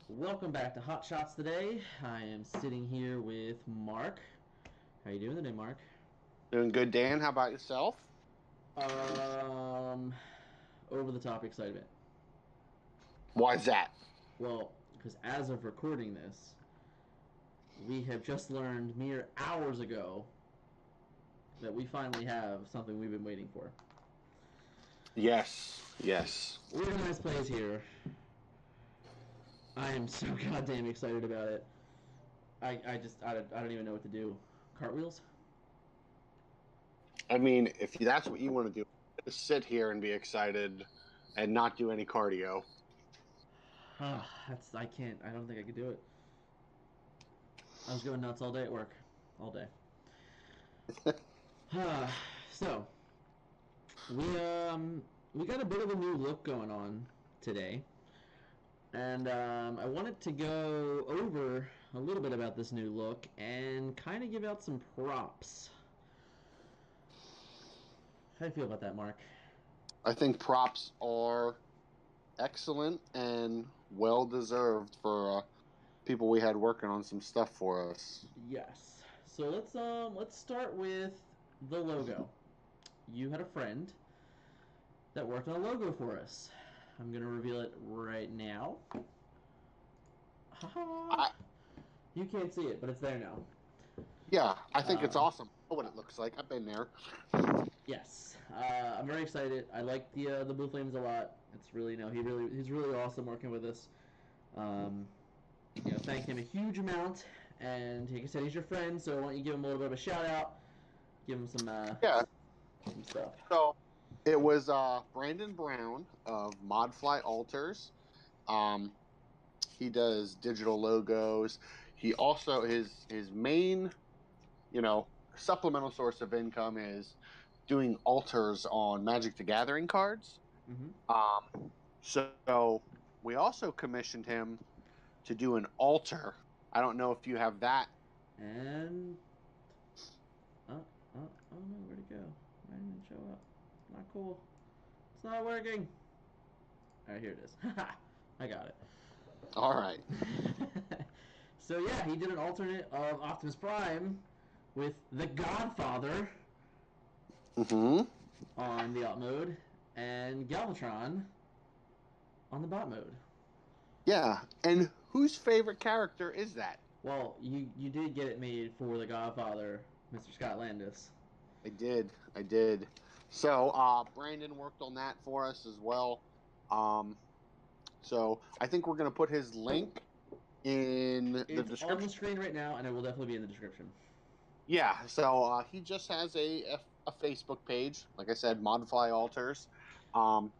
Welcome back to Hotshots today. I am sitting here with Mark. How you doing today, Mark? Doing good, Dan. How about yourself? Um, Over the top excitement. Why is that? Well, because as of recording this, we have just learned mere hours ago that we finally have something we've been waiting for. Yes, yes. Organized plays here. I am so goddamn excited about it. I don't even know what to do. Cartwheels? I mean, if that's what you want to do, just sit here and be excited and not do any cardio. I can't. I don't think I could do it. I was going nuts all day at work, all day. So we got a bit of a new look going on today, and I wanted to go over a little bit about this new look and kind of give out some props. How do you feel about that, Mark? I think props are excellent and well deserved for people we had working on some stuff for us. Yes. So let's start with the logo. You had a friend that worked on a logo for us. I'm gonna reveal it right now. Haha. I You can't see it, but it's there now. Yeah, I think it's Uh, awesome. I know what it looks like. I've been there. yes, I'm very excited. I like the Blue Flames a lot. It's really he's really awesome working with us. Um, thank him a huge amount. And like I said, he's your friend, so why don't you give him a little bit of a shout out, give him Yeah. some stuff. So it was Brandon Brown of Modfly Alters. Um, He does digital logos. He also his main, supplemental source of income is doing alters on Magic the Gathering cards. Mm-hmm. So we also commissioned him to do an altar. I don't know if you have that. And oh no, where'd it go? Why didn't it show up? Not cool. It's not working. All right, here it is. I got it. All right. So yeah, he did an alternate of Optimus Prime with the Godfather Mm-hmm. on the alt mode and Galvatron on the bot mode. Yeah. And whose favorite character is that? Well, you did get it made for the Godfather, Mr. Scott Landis. I did. I did. So Brandon worked on that for us as well. Um, so I think we're going to put his link in the It's on the description. screen right now, and it will definitely be in the description. Yeah, so he just has a Facebook page. Like I said, Modify Alters.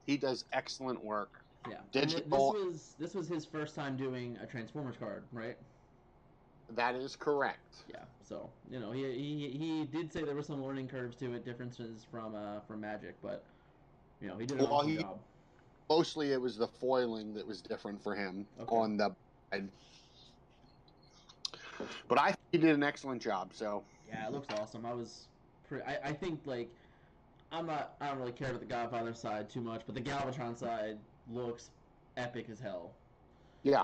He does excellent work. Yeah, and Digital, this was his first time doing a Transformers card, right? that is correct. Yeah, so he did say there were some learning curves to it, differences from Magic, but he did an Well, awesome he job. mostly it was the foiling that was different for him Okay. on the, but I think he did an excellent job. So Yeah, it looks awesome. I think like I don't really care about the Godfather side too much, but the Galvatron side looks epic as hell. yeah,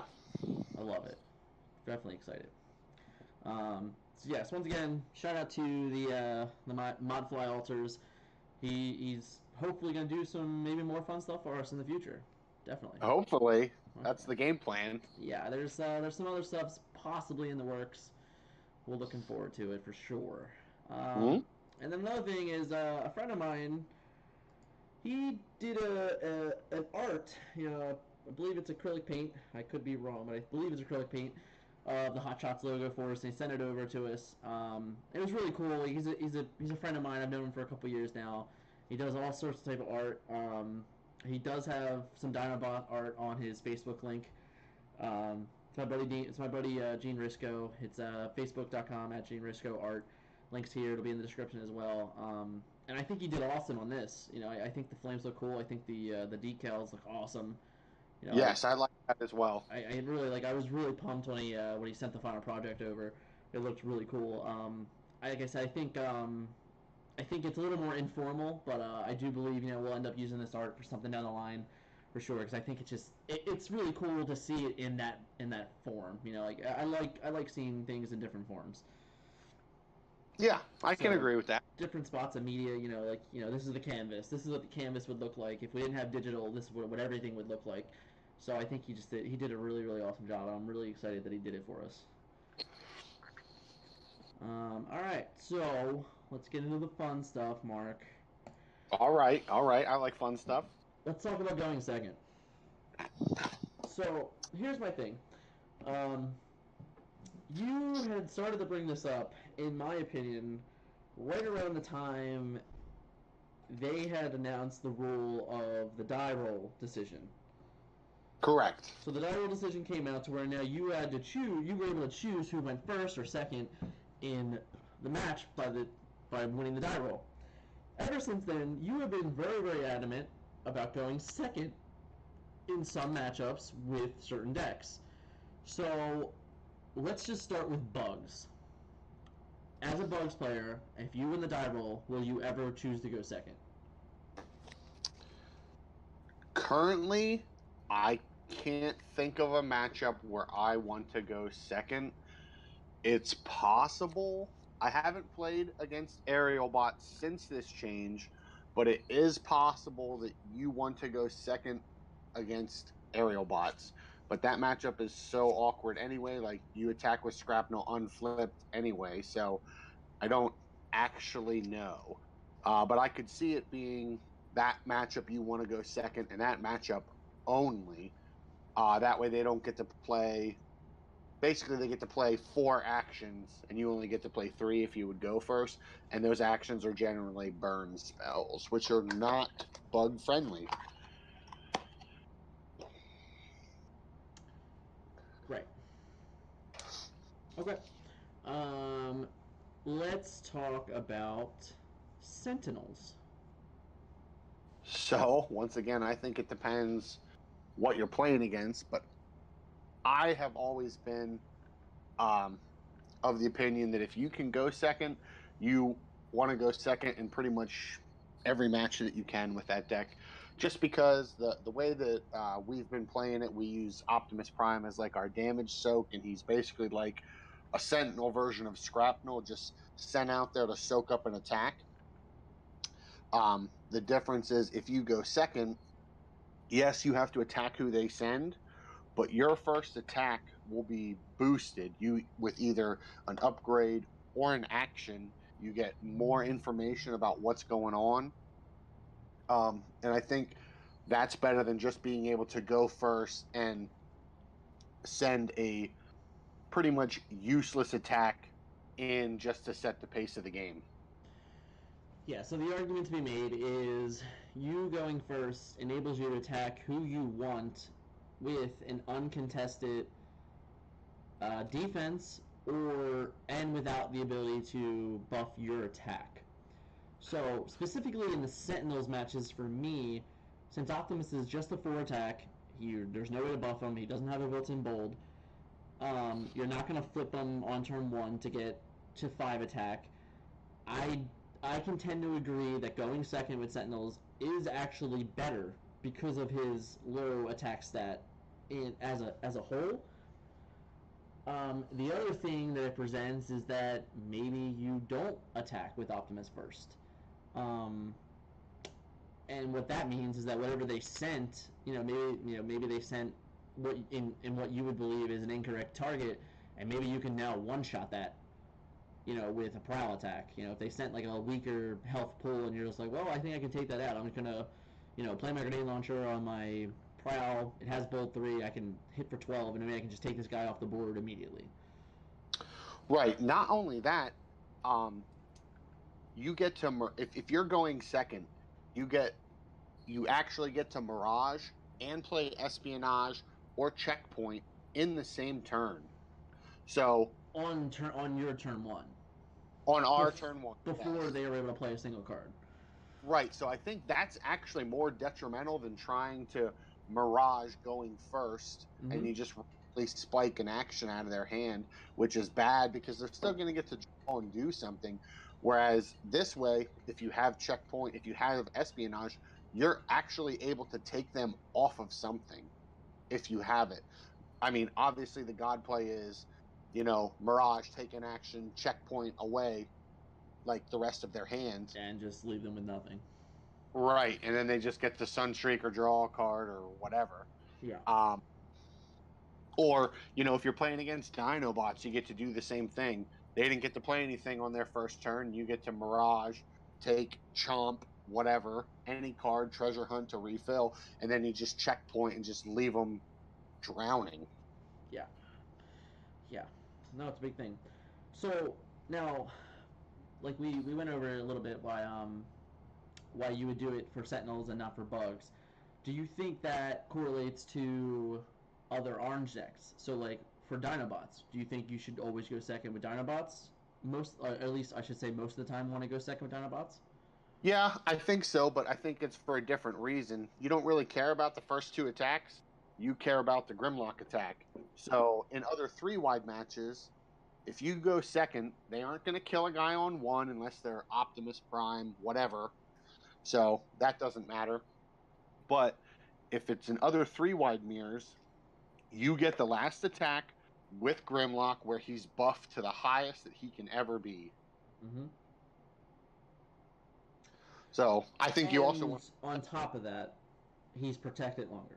I love it. Definitely excited. So yes, once again, shout out to the Modfly Alters. He's hopefully gonna do some maybe more fun stuff for us in the future. Definitely. hopefully that's Okay. the game plan. Yeah, there's some other stuffs possibly in the works. We're looking forward to it for sure. Hmm. And then another thing is a friend of mine. He did an art. I believe it's acrylic paint. I could be wrong, but I believe it's acrylic paint of the Hot Shots logo for us. And he sent it over to us. It was really cool. He's a friend of mine. I've known him for a couple years now. He does all sorts of type of art. He does have some Dinobot art on his Facebook link. It's my buddy Gene Risco. It's facebook.com at Gene Risco Art. Links here. It'll be in the description as well. And I think he did awesome on this. I think the flames look cool. I think the decals look awesome. You know, I, Yes, I like that as well. I really like. I was really pumped when he sent the final project over. It looked really cool. Like I said, I think it's a little more informal, but I do believe we'll end up using this art for something down the line. for sure, because I think it's really cool to see it in that form. You know, like I like seeing things in different forms. Yeah, I can So agree with that. different spots of media, you know, like this is the canvas. This is what the canvas would look like if we didn't have digital. This is what everything would look like. So I think he did a really really awesome job. I'm really excited that he did it for us. All right, so let's get into the fun stuff, Mark. All right. I like fun stuff. Let's talk about going second. So here's my thing. Um, you had started to bring this up, in my opinion, right around the time they had announced the rule of the die roll decision. Correct. So the die roll decision came out to where now you had to choose. You were able to choose who went first or second in the match by winning the die roll. Ever since then, you have been very very adamant about going second in some matchups with certain decks. So let's just start with bugs. As a bugs player, if you win the die roll, will you ever choose to go second? Currently, I can't think of a matchup where I want to go second. It's possible. I haven't played against Aerial Bot since this change, but it is possible that you want to go second against Aerial Bots. But that matchup is so awkward anyway. Like, you attack with Scrapnel unflipped anyway, so I don't actually know. But I could see it being that matchup you want to go second, and that matchup only. That way they don't get to play. Basically, they get to play 4 actions, and you only get to play 3 if you would go first. And those actions are generally burn spells, which are not bug friendly. Right. Okay. Let's talk about Sentinels. So, once again, I think it depends what you're playing against, but I have always been of the opinion that if you can go second, you want to go second in pretty much every match that you can with that deck. Just because the way that we've been playing it, we use Optimus Prime as like our damage soak, and he's basically like a Sentinel version of Scrapnel, just sent out there to soak up an attack. The difference is if you go second, yes, you have to attack who they send, but your first attack will be boosted. You with either an upgrade or an action, you get more information about what's going on. And I think that's better than just being able to go first and send a pretty much useless attack in just to set the pace of the game. Yeah, so the argument to be made is you going first enables you to attack who you want with an uncontested defense and without the ability to buff your attack. So specifically in the Sentinels matches for me, since Optimus is just a 4 attack, there's no way to buff him. He doesn't have a built-in bold. You're not going to flip him on turn 1 to get to 5 attack. I can tend to agree that going second with Sentinels is actually better because of his low attack stat as a whole. The other thing that it presents is that maybe you don't attack with Optimus first. And what that means is that whatever they sent, maybe they sent what you would believe is an incorrect target, and maybe you can now one-shot that, with a prowl attack. If they sent like a weaker health pull, and you're just like, well, I think I can take that out. I'm just gonna, play my grenade launcher on my prowl. It has bolt 3. I can hit for 12, and maybe I can just take this guy off the board immediately. Right. Not only that, you get to if you're going second, you actually get to Mirage and play Espionage or Checkpoint in the same turn. So on your turn 1. On our turn 1. Before they were able to play a single card. Right. So I think that's actually more detrimental than trying to Mirage going first, and you just really spike an action out of their hand, which is bad because they're still going to get to draw and do something. Whereas this way, if you have Checkpoint, if you have Espionage, you're actually able to take them off of something if you have it. I mean, obviously the God play is, Mirage, take an action, checkpoint away, like the rest of their hand. And just leave them with nothing. Right, and then they just get to Sunstreak or draw a card or whatever. Yeah. Or, if you're playing against Dinobots, you get to do the same thing. They didn't get to play anything on their first turn. You get to Mirage, take, chomp, whatever, any card, treasure hunt to refill, and then you just checkpoint and just leave them drowning. Yeah. Yeah. No, it's a big thing. So, now, like we went over a little bit why you would do it for Sentinels and not for Bugs. Do you think that correlates to other orange decks? So, like, for Dinobots, do you think you should always go second with Dinobots? At least I should say most of the time want to go second with Dinobots? Yeah, I think so, but I think it's for a different reason. You don't really care about the first 2 attacks. You care about the Grimlock attack. So, in other 3-wide matches, if you go second, they aren't going to kill a guy on 1 unless they're Optimus Prime, whatever. So, that doesn't matter. But if it's in other 3-wide mirrors, you get the last attack with Grimlock where he's buffed to the highest that he can ever be. Mm-hmm. So, I think you also want... On top of that, he's protected longer.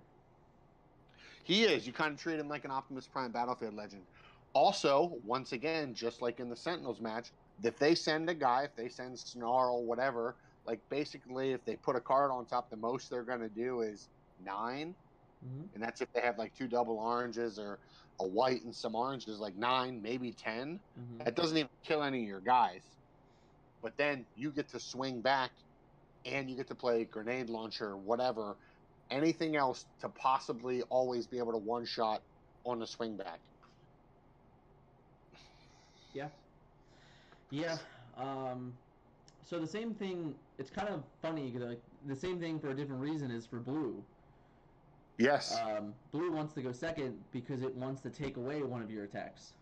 He is. You kind of treat him like an Optimus Prime Battlefield Legend. Also, once again, just like in the Sentinels match, if they send a guy, if they send Snarl, whatever, like basically if they put a card on top, the most they're going to do is 9. Mm-hmm. And that's if they have like 2 double oranges or a white and some oranges, like 9, maybe 10. Mm-hmm. That doesn't even kill any of your guys. But then you get to swing back and you get to play grenade launcher, whatever, anything else to possibly always be able to one-shot on the swing back. Yeah. Yeah. So the same thing, it's kind of funny, like, the same thing for a different reason is for blue. Yes. Blue wants to go second because it wants to take away one of your attacks.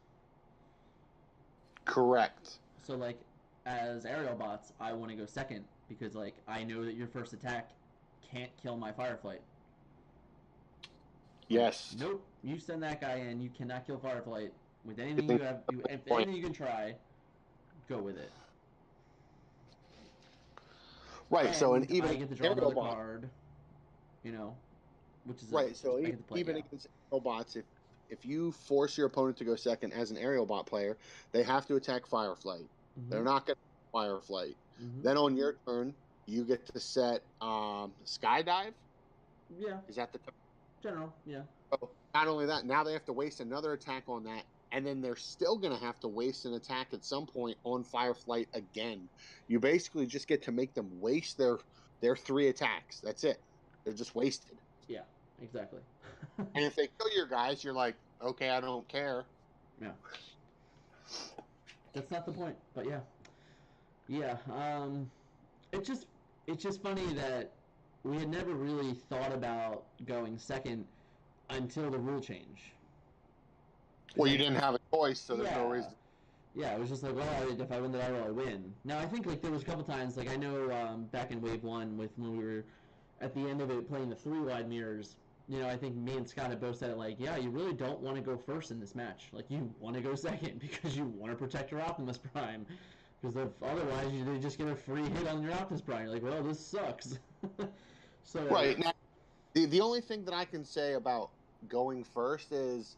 Correct. So, like, as aerial bots, I want to go second because, like, I know that your first attack can't kill my Fireflight. Yes. Nope. You send that guy in, you cannot kill Fireflight with anything you have. Anything you can try, go with it. Right. And so, and even I get to draw another card, which is right. So even against aerial bots, if you force your opponent to go second as an aerial bot player, they have to attack Fireflight. Mm-hmm. They're not going to Fireflight. Mm-hmm. Then on your turn, you get to set Skydive. Yeah. Is that the general? Yeah. So not only that, now they have to waste another attack on that, and then they're still going to have to waste an attack at some point on Fireflight again. You basically just get to make them waste their 3 attacks. That's it. They're just wasted. Yeah, exactly. And if they kill your guys, you're like, okay, I don't care. Yeah. That's not the point, but yeah. Yeah, it's just funny that we had never really thought about going second until the rule change. Well, you didn't have a choice, so there's no reason. Yeah, it was just like, well, if I win the battle, I win. Now, I think, like, there was a couple times, like, I know back in Wave 1 when we were at the end of it playing the 3-wide mirrors, I think me and Scott had both said it, like, yeah, you really don't want to go first in this match. Like, you want to go second because you want to protect your Optimus Prime. Because otherwise, they just get a free hit on your Optimus Prime. You're like, well, this sucks. So right. Now, the only thing that I can say about going first is,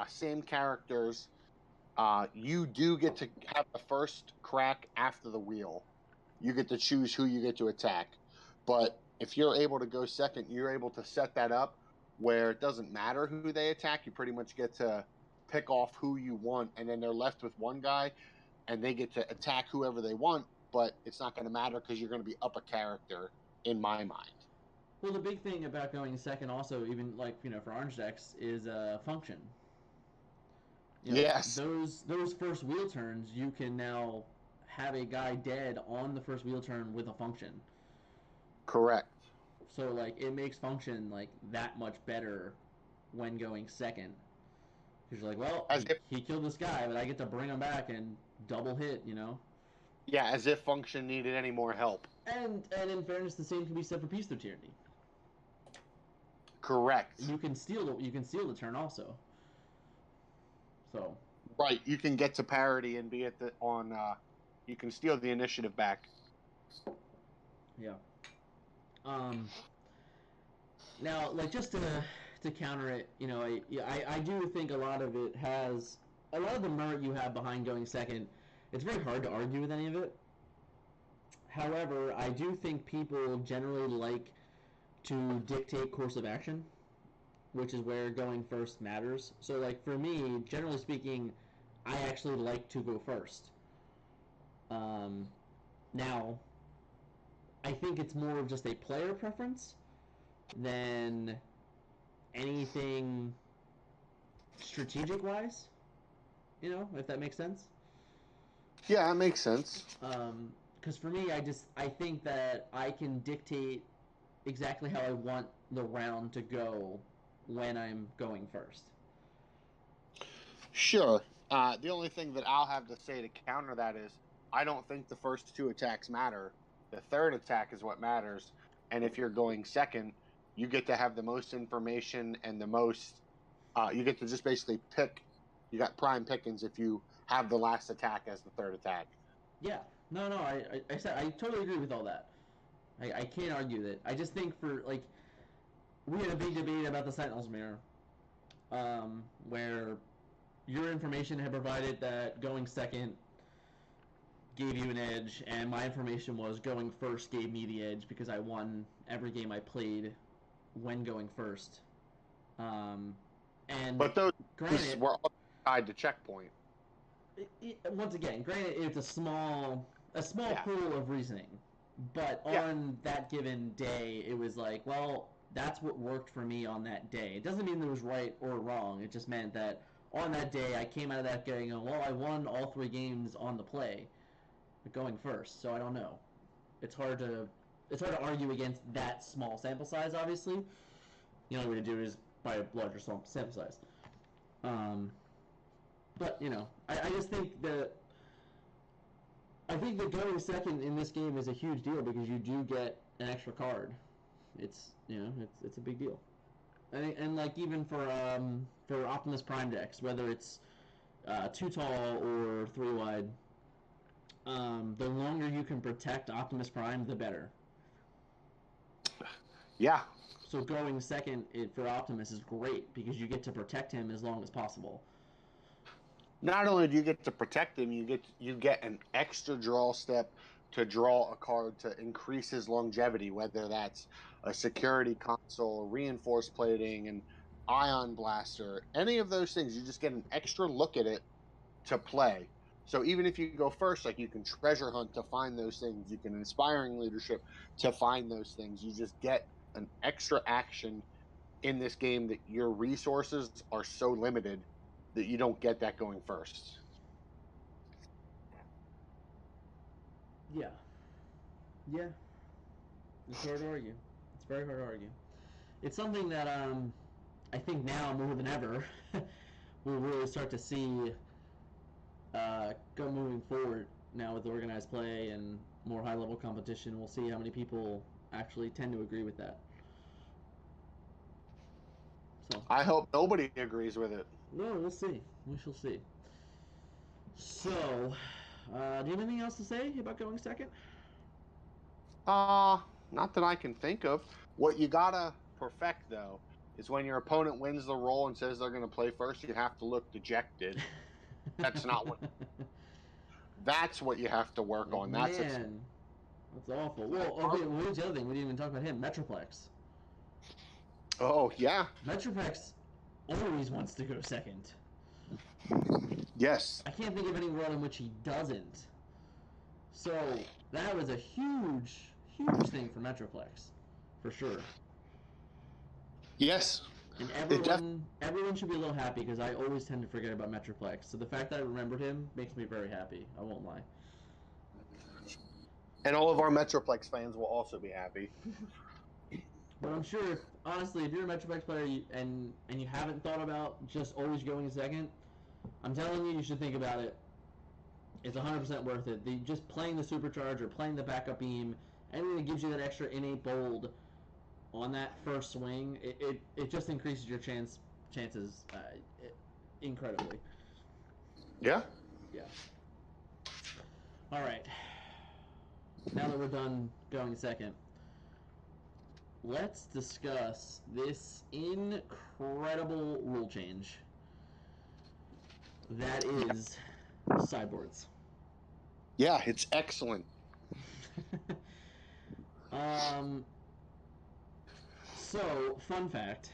same characters, you do get to have the first crack after the wheel. You get to choose who you get to attack. But if you're able to go second, you're able to set that up where it doesn't matter who they attack. You pretty much get to pick off who you want, and then they're left with one guy, and they get to attack whoever they want, but it's not going to matter because you're going to be up a character, in my mind. Well, the big thing about going second also, even like, for orange decks, is function. Yes. Those first wheel turns, you can now have a guy dead on the first wheel turn with a function. Correct. So, like, it makes function, like, that much better when going second. Because you're like, well, he killed this guy, but I get to bring him back and double hit, Yeah, as if function needed any more help. And in fairness, the same can be said for Peace Through Tyranny. Correct. You can steal the turn also. So. Right, you can get to parity and be at the you can steal the initiative back. Yeah. Now, like, just to counter it, you know, I do think a lot of the merit you have behind going second. It's very hard to argue with any of it. However, I do think people generally like to dictate course of action, which is where going first matters. So, like, for me, generally speaking, I actually like to go first. Now, I think it's more of just a player preference than anything strategic-wise, you know, if that makes sense. Yeah, that makes sense. Because for me, I think that I can dictate exactly how I want the round to go when I'm going first. Sure. The only thing that I'll have to say to counter that is I don't think the first two attacks matter. The third attack is what matters. And if you're going second, you get to have the most information and the most... you get to just basically pick. You got prime pickings if you have the last attack as the third attack. Yeah. No, I said I totally agree with all that. I can't argue that. I just think we had a big debate about the Sentinel's Mirror, where your information had provided that going second gave you an edge, and my information was going first gave me the edge because I won every game I played when going first. But those granted, were all tied to checkpoint. Once again, granted, it's a small pool of reasoning, but on that given day, it was like, well, that's what worked for me on that day. It doesn't mean that it was right or wrong. It just meant that on that day, I came out of that going, well, I won all 3 games on the play, going first. So I don't know. It's hard to argue against that small sample size. Obviously, the only way to do it is by a larger sample size. But you know, I just think that going second in this game is a huge deal because you do get an extra card. It's a big deal. And like even for Optimus Prime decks, whether it's 2 tall or 3 wide, the longer you can protect Optimus Prime, the better. Yeah. So going second for Optimus is great because you get to protect him as long as possible. Not only do you get to protect him, you get an extra draw step to draw a card to increase his longevity, whether that's a security console, reinforced plating, an ion blaster, any of those things. You just get an extra look at it to play. So even if you go first, like, you can treasure hunt to find those things, you can inspiring leadership to find those things. You just get an extra action in this game that your resources are so limited that you don't get that going first. Yeah. It's hard to argue. It's very hard to argue. It's something that I think now more than ever we'll really start to see go moving forward now with organized play and more high-level competition. We'll see how many people actually tend to agree with that. So I hope nobody agrees with it. No, we'll see. We shall see. So, do you have anything else to say about going second? Not that I can think of. What you gotta perfect, though, is when your opponent wins the roll and says they're going to play first, you have to look dejected. That's not what... That's what you have to work on. That's awful. Well, okay, well, here's the other thing. We didn't even talk about him. Metroplex. Oh, yeah. Metroplex always wants to go second. Yes. I can't think of any world in which he doesn't. So that was a huge thing for Metroplex, for sure. Yes. And everyone should be a little happy because I always tend to forget about Metroplex. So the fact that I remembered him makes me very happy. I won't lie. And all of our Metroplex fans will also be happy. But I'm sure, honestly, if you're a Metroplex player and you haven't thought about just always going second, I'm telling you should think about it. It's 100% worth it. Just playing the Supercharge or playing the backup beam anything that gives you that extra innate bold on that first swing, it just increases your chances incredibly. Yeah. Yeah. All right. Now that we're done going second, let's discuss this incredible rule change that is sideboards. Yeah, it's excellent. So, fun fact,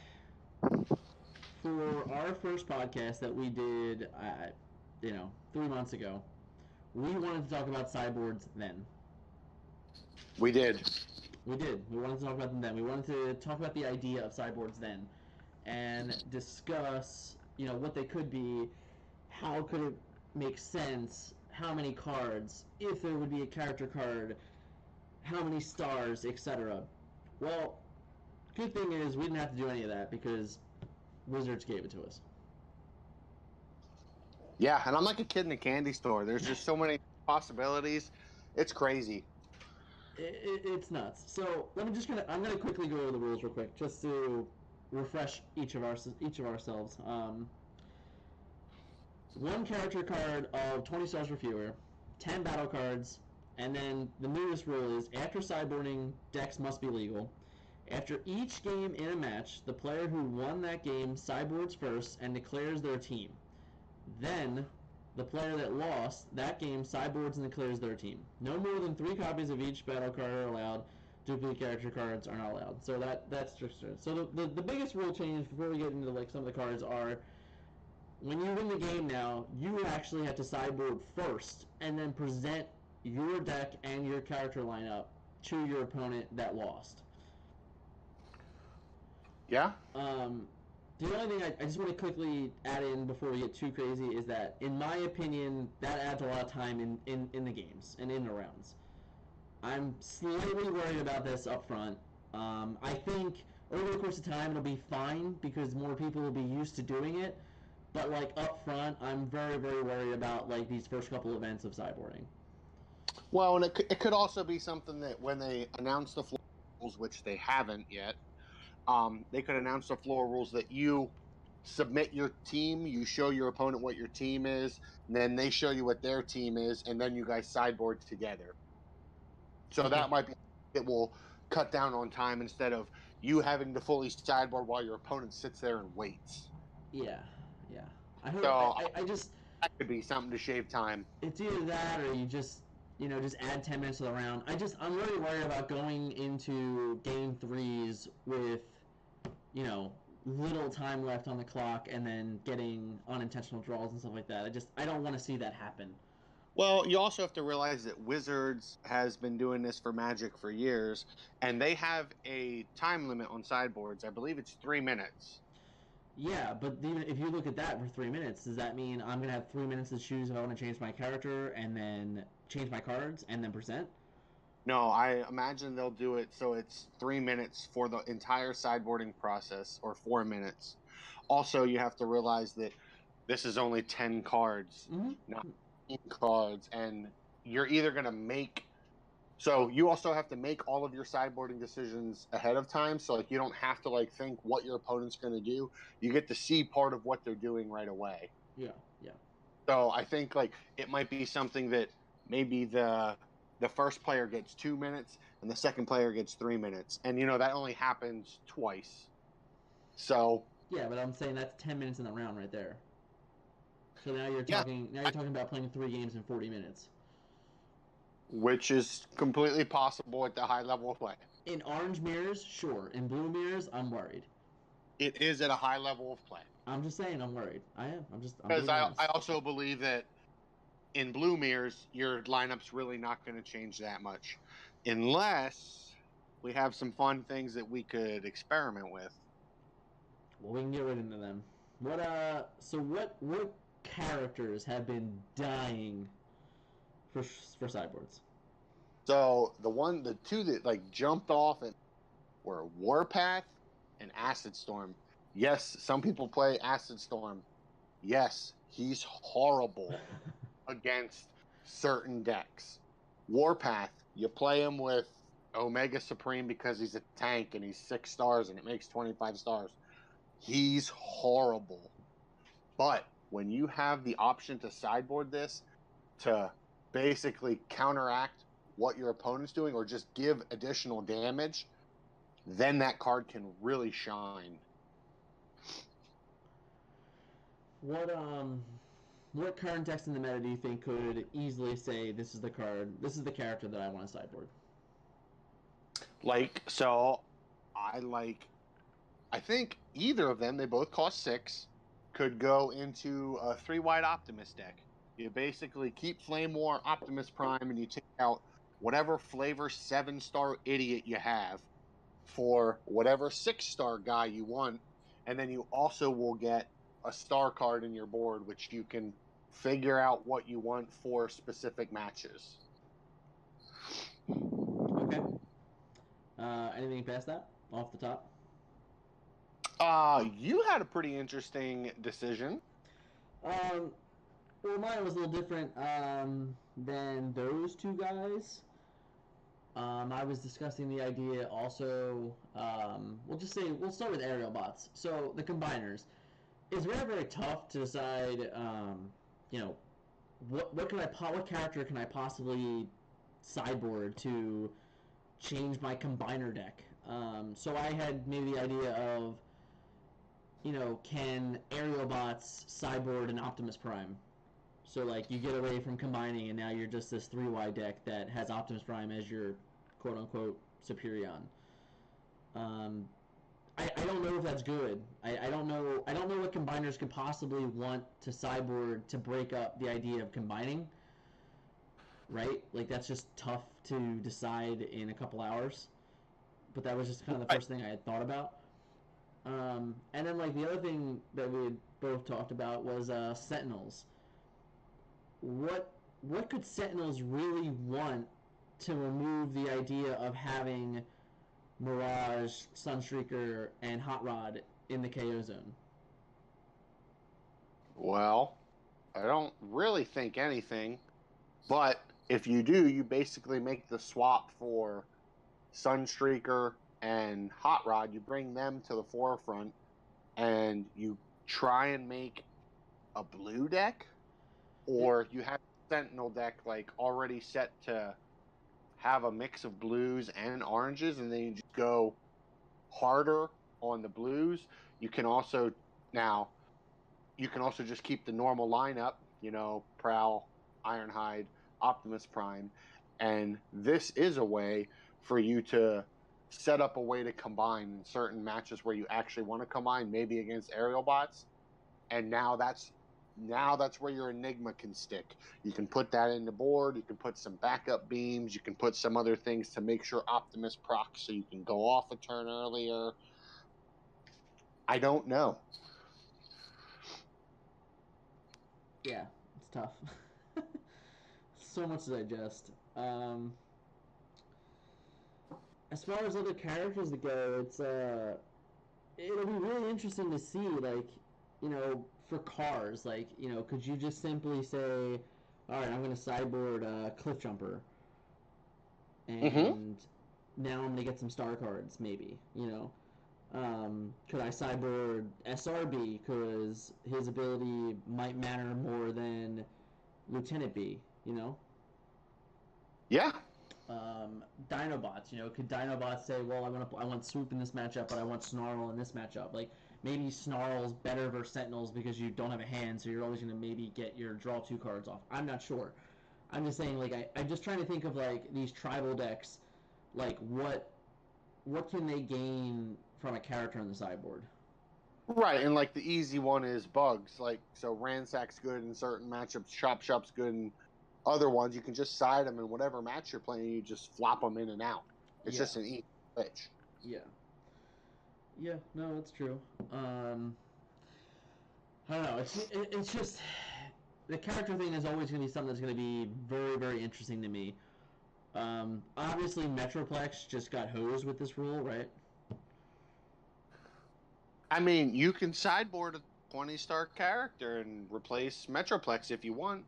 for our first podcast that we did, 3 months ago, we wanted to talk about sideboards then. We did. We did. We wanted to talk about them then. We wanted to talk about the idea of sideboards then, and discuss, what they could be, how could it make sense, how many cards, if there would be a character card, how many stars, etc. Well, good thing is we didn't have to do any of that because Wizards gave it to us. Yeah, and I'm like a kid in a candy store. There's just so many possibilities. It's crazy. It's nuts. So I'm gonna quickly go over the rules real quick, just to refresh each of ourselves. One character card of 20 stars or fewer, 10 battle cards, and then the newest rule is after sideboarding, decks must be legal. After each game in a match, the player who won that game sideboards first and declares their team. Then, the player that lost that game sideboards and declares their team. No more than 3 copies of each battle card are allowed. Duplicate character cards are not allowed. So that's strict. So the biggest rule change before we get into some of the cards are, when you win the game now, you actually have to sideboard first and then present your deck and your character lineup to your opponent that lost. Yeah. The only thing I just want to quickly add in before we get too crazy is that, in my opinion, that adds a lot of time in the games and in the rounds. I'm slightly worried about this up front. I think over the course of time it'll be fine because more people will be used to doing it. But up front, I'm very, very worried about these first couple events of sideboarding. Well, and it could also be something that when they announce the floor rules, which they haven't yet, they could announce the floor rules that you submit your team, you show your opponent what your team is, and then they show you what their team is, and then you guys sideboard together. So that might be, it will cut down on time instead of you having to fully sideboard while your opponent sits there and waits. Yeah. I just, that could be something to shave time. It's either that or you just add 10 minutes to the round. I'm really worried about going into game 3s with, little time left on the clock and then getting unintentional draws and stuff like that. I don't want to see that happen. Well, you also have to realize that Wizards has been doing this for Magic for years, and they have a time limit on sideboards. I believe it's 3 minutes. Yeah, but even if you look at that for 3 minutes, does that mean I'm going to have 3 minutes to choose if I want to change my character and then change my cards and then present? No, I imagine they'll do it so it's 3 minutes for the entire sideboarding process, or 4 minutes. Also, you have to realize that this is only 10 cards, not 15 cards, and you're either going to make... So you also have to make all of your sideboarding decisions ahead of time, so you don't have to think what your opponent's going to do. You get to see part of what they're doing right away. Yeah. So I think it might be something that maybe the first player gets 2 minutes and the second player gets 3 minutes, and that only happens twice. So yeah, but I'm saying that's 10 minutes in the round right there. So now you're talking about playing 3 games in 40 minutes. Which is completely possible at the high level of play. In orange mirrors, sure. In blue mirrors, I'm worried. It is at a high level of play. I'm just saying I'm worried. I am. Because I also believe that in blue mirrors, your lineup's really not going to change that much. Unless we have some fun things that we could experiment with. Well, we can get right into them. What characters have been dying for sideboards? So the two that jumped off were Warpath and Acid Storm. Yes, some people play Acid Storm. Yes, he's horrible against certain decks. Warpath, you play him with Omega Supreme because he's a tank and he's 6 stars and it makes 25 stars. He's horrible. But when you have the option to sideboard this to basically counteract what your opponent's doing or just give additional damage, then that card can really shine. What current decks in the meta do you think could easily say this is the card, this is the character that I want to sideboard? I think either of them, they both cost 6, could go into a 3-wide Optimus deck. You basically keep Flame War, Optimus Prime, and you take out whatever flavor 7-star idiot you have for whatever 6-star guy you want, and then you also will get a star card in your board, which you can figure out what you want for specific matches. Okay. Anything past that, off the top? You had a pretty interesting decision. Well, mine was a little different than those two guys. I was discussing the idea also. We'll start with aerial bots. So the combiners. It's very, very tough to decide. What character can I possibly sideboard to change my combiner deck? So I had maybe the idea of, can aerial bots sideboard an Optimus Prime? So, like, you get away from combining, and now you're just this 3-wide deck that has Optimus Prime as your quote-unquote Superion. I don't know if that's good. I don't know what combiners could possibly want to sideboard to break up the idea of combining. Right? Like, that's just tough to decide in a couple hours. But that was just kind of the first thing I had thought about. And then, like, the other thing that we had both talked about was Sentinels. What could Sentinels really want to remove the idea of having Mirage, Sunstreaker, and Hot Rod in the KO zone? Well, I don't really think anything, but if you do, you basically make the swap for Sunstreaker and Hot Rod. You bring them to the forefront, and you try and make a blue deck, or you have a Sentinel deck like already set to have a mix of blues and oranges, and then you just go harder on the blues. You can also just keep the normal lineup, Prowl, Ironhide, Optimus Prime, and this is a way for you to set up a way to combine in certain matches where you actually want to combine, maybe against aerial bots, and now that's where your Enigma can stick. You can put that in the board, you can put some backup beams, you can put some other things to make sure Optimus procs so you can go off a turn earlier. I don't know. Yeah, it's tough. So much to digest. As far as other characters that go, it'll be really interesting to see, like, for cars, like, could you just simply say, all right, I'm going to sideboard Cliff Jumper, and now I'm going to get some star cards, maybe, could I sideboard SRB because his ability might matter more than Lieutenant B, Yeah. Dinobots, could Dinobots say, well, I want Swoop in this matchup, but I want Snarl in this matchup? Like, maybe Snarl's better versus Sentinels because you don't have a hand, so you're always going to maybe get your draw 2 cards off. I'm not sure. I'm just saying, like, I'm just trying to think of, like, these tribal decks, like, what can they gain from a character on the sideboard? Right, and, like, the easy one is Bugs. Like, so Ransack's good in certain matchups, Chop Chop's good in other ones. You can just side them in whatever match you're playing, you just flop them in and out. It's just an easy switch. Yeah. Yeah, no, that's true. I don't know. It's just the character thing is always going to be something that's going to be very, very interesting to me. Obviously, Metroplex just got hosed with this rule, right? I mean, you can sideboard a 20-star character and replace Metroplex if you want.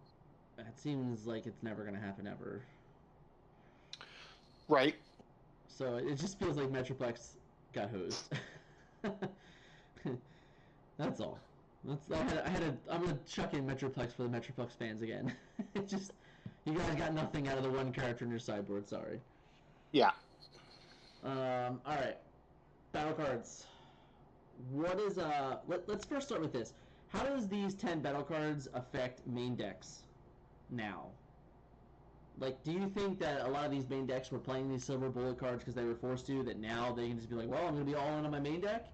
That seems like it's never going to happen ever. Right. So it just feels like Metroplex got hosed. That's all. I'm gonna chuck in Metroplex for the Metroplex fans again. It just, you guys got nothing out of the one character in your sideboard. Sorry. Yeah. All right. Battle cards. What is let's first start with this. How does these 10 battle cards affect main decks now? Like, do you think that a lot of these main decks were playing these silver bullet cards because they were forced to, that now they can just be like, well, I'm going to be all in on my main deck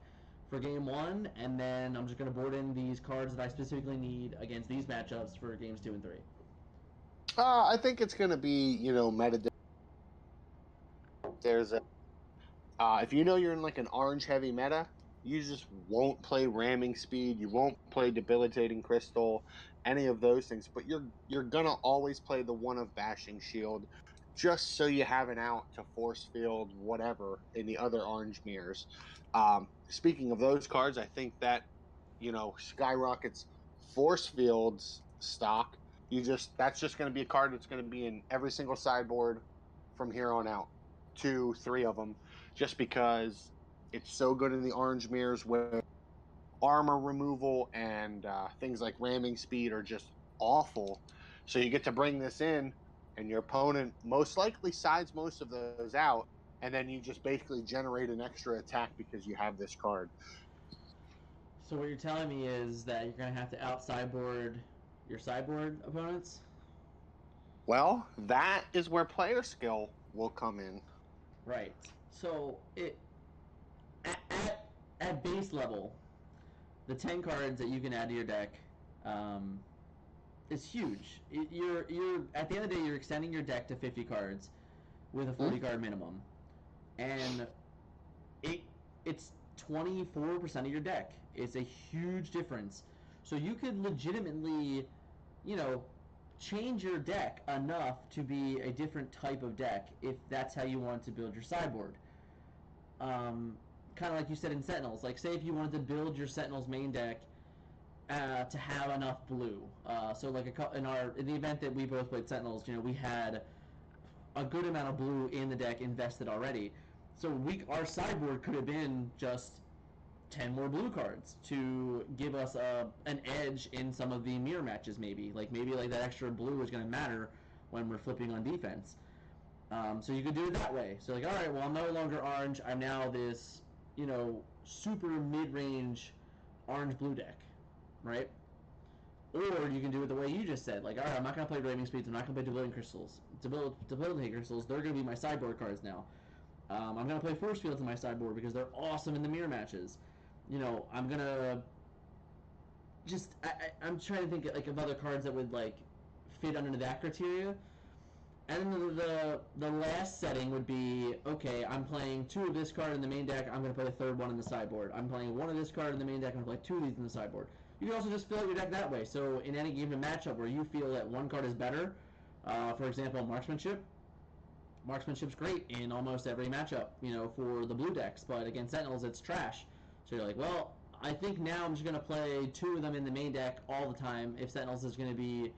for game 1, and then I'm just going to board in these cards that I specifically need against these matchups for games 2 and 3? I think it's going to be, meta. There's a, if you know you're in like an orange heavy meta, you just won't play ramming speed. You won't play debilitating crystal, any of those things. But you're gonna always play the one of bashing shield, just so you have an out to force field whatever in the other orange mirrors. Speaking of those cards, I think that skyrockets force fields stock. That's just going to be a card that's going to be in every single sideboard from here on out. 2, 3 of them, just because it's so good in the orange mirrors where armor removal and things like ramming speed are just awful. So you get to bring this in, and your opponent most likely sides most of those out, and then you just basically generate an extra attack because you have this card. So what you're telling me is that you're going to have to out-sideboard your sideboard opponents? Well, that is where player skill will come in. Right. So at base level, the 10 cards that you can add to your deck is huge. You're at the end of the day, you're extending your deck to 50 cards with a 40 card minimum, and it's 24% of your deck. It's a huge difference. So you could legitimately, change your deck enough to be a different type of deck if that's how you want to build your sideboard. Kind of like you said in Sentinels. Like, say if you wanted to build your Sentinels main deck to have enough blue. So like in the event that we both played Sentinels, we had a good amount of blue in the deck invested already. So our sideboard could have been just 10 more blue cards to give us an edge in some of the mirror matches, maybe that extra blue is going to matter when we're flipping on defense. So you could do it that way. So like, all right, well, I'm no longer orange. I'm now this, super mid-range orange-blue deck, right? Or you can do it the way you just said. Like, all right, I'm not going to play Raving Speeds. I'm not going to play Debilitating Crystals. Debilitating Crystals, they're going to be my sideboard cards now. I'm going to play Force Fields in my sideboard because they're awesome in the mirror matches. I'm going to just... I'm trying to think of other cards that would, fit under that criteria. And then the last setting would be, okay, I'm playing 2 of this card in the main deck, I'm going to play a third one in the sideboard. I'm playing 1 of this card in the main deck, I'm going to play 2 of these in the sideboard. You can also just fill out your deck that way. So in any given matchup where you feel that one card is better, for example, Marksmanship. Marksmanship's great in almost every matchup, for the blue decks, but against Sentinels, it's trash. So you're like, well, I think now I'm just going to play 2 of them in the main deck all the time if Sentinels is going to be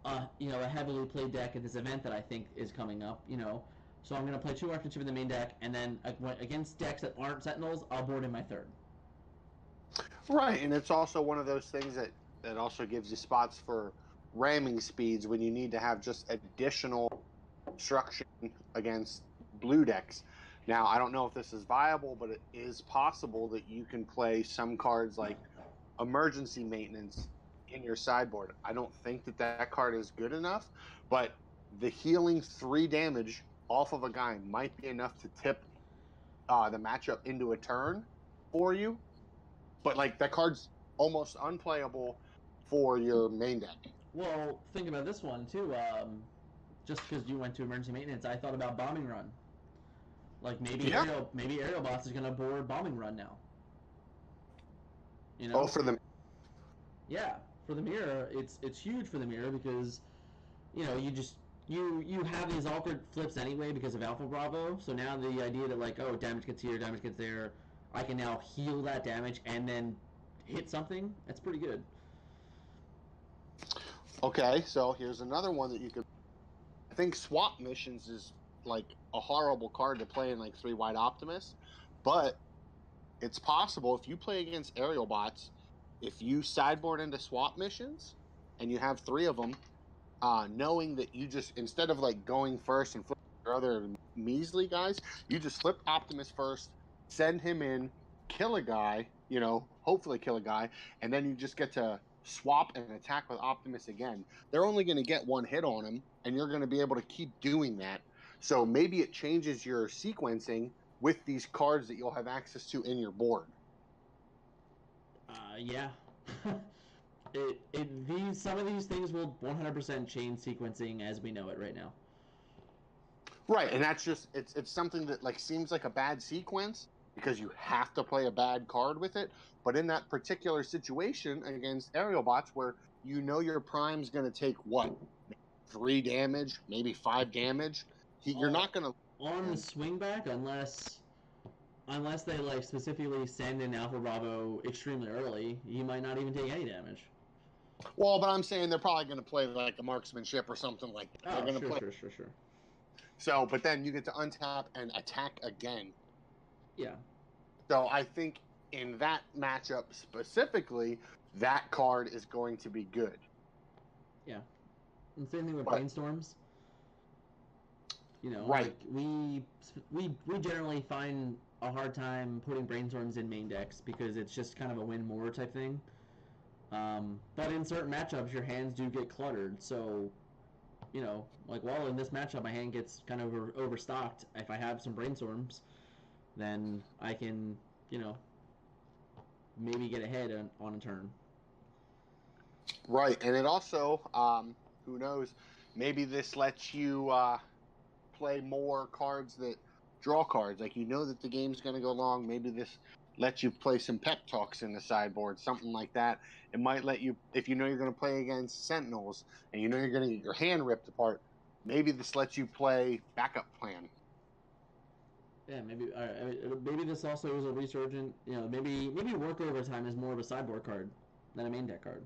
a heavily played deck at this event that I think is coming up, So I'm going to play 2 Marksmanship in the main deck, and then against decks that aren't Sentinels, I'll board in my third. Right, and it's also one of those things that also gives you spots for ramming speeds when you need to have just additional obstruction against blue decks. Now, I don't know if this is viable, but it is possible that you can play some cards like Emergency Maintenance in your sideboard. I don't think that card is good enough, but the healing 3 damage off of a guy might be enough to tip the matchup into a turn for you. But that card's almost unplayable for your main deck. Well, think about this one too. Just because you went to Emergency Maintenance, I thought about Bombing Run. Maybe Aerial Boss is going to board Bombing Run now. Oh, for the... Yeah, for the mirror, it's huge for the mirror because, you have these awkward flips anyway because of Alpha Bravo. So now the idea that damage gets here, damage gets there, I can now heal that damage and then hit something. That's pretty good. Okay, so here's another one that you could... I think Swap Missions is like a horrible card to play in like 3-wide Optimus, but it's possible if you play against aerial bots, if you sideboard into swap missions and you have 3 of them, knowing that you just, instead of like going first and flip your other measly guys, you just flip Optimus first, send him in, kill a guy, you know, hopefully kill a guy, and then you just get to swap and attack with Optimus again. They're only going to get 1 hit on him, and you're going to be able to keep doing that. So maybe it changes your sequencing with these cards that you'll have access to in your board. Yeah. Some of these things will 100% change sequencing as we know it right now. Right, and that's just, it's something that like seems like a bad sequence because you have to play a bad card with it, but in that particular situation against aerial bots where you know your prime's going to take what, 3 damage, maybe 5 damage, you're not going to on the swing back unless they like specifically send in Alpha Bravo extremely early. You might not even take any damage. Well, but I'm saying they're probably going to play like a marksmanship or something like that. They're going to play. Sure. So, but then you get to untap and attack again. Yeah. So I think in that matchup specifically, that card is going to be good. Yeah. And same thing with brainstorms. You know, right. Like we generally find a hard time putting brainstorms in main decks because it's just kind of a win more type thing. But in certain matchups, your hands do get cluttered. So, you know, like while in this matchup, my hand gets kind of overstocked. If I have some brainstorms, then I can, you know, maybe get ahead on a turn. Right, and it also, who knows, maybe this lets you play more cards that draw cards. Like, you know that the game's going to go long. Maybe this lets you play some pep talks in the sideboard, something like that. It might let you, if you know you're going to play against Sentinels and you know you're going to get your hand ripped apart, maybe this lets you play backup plan. Yeah, maybe this also is a resurgent. You know, maybe work overtime is more of a sideboard card than a main deck card.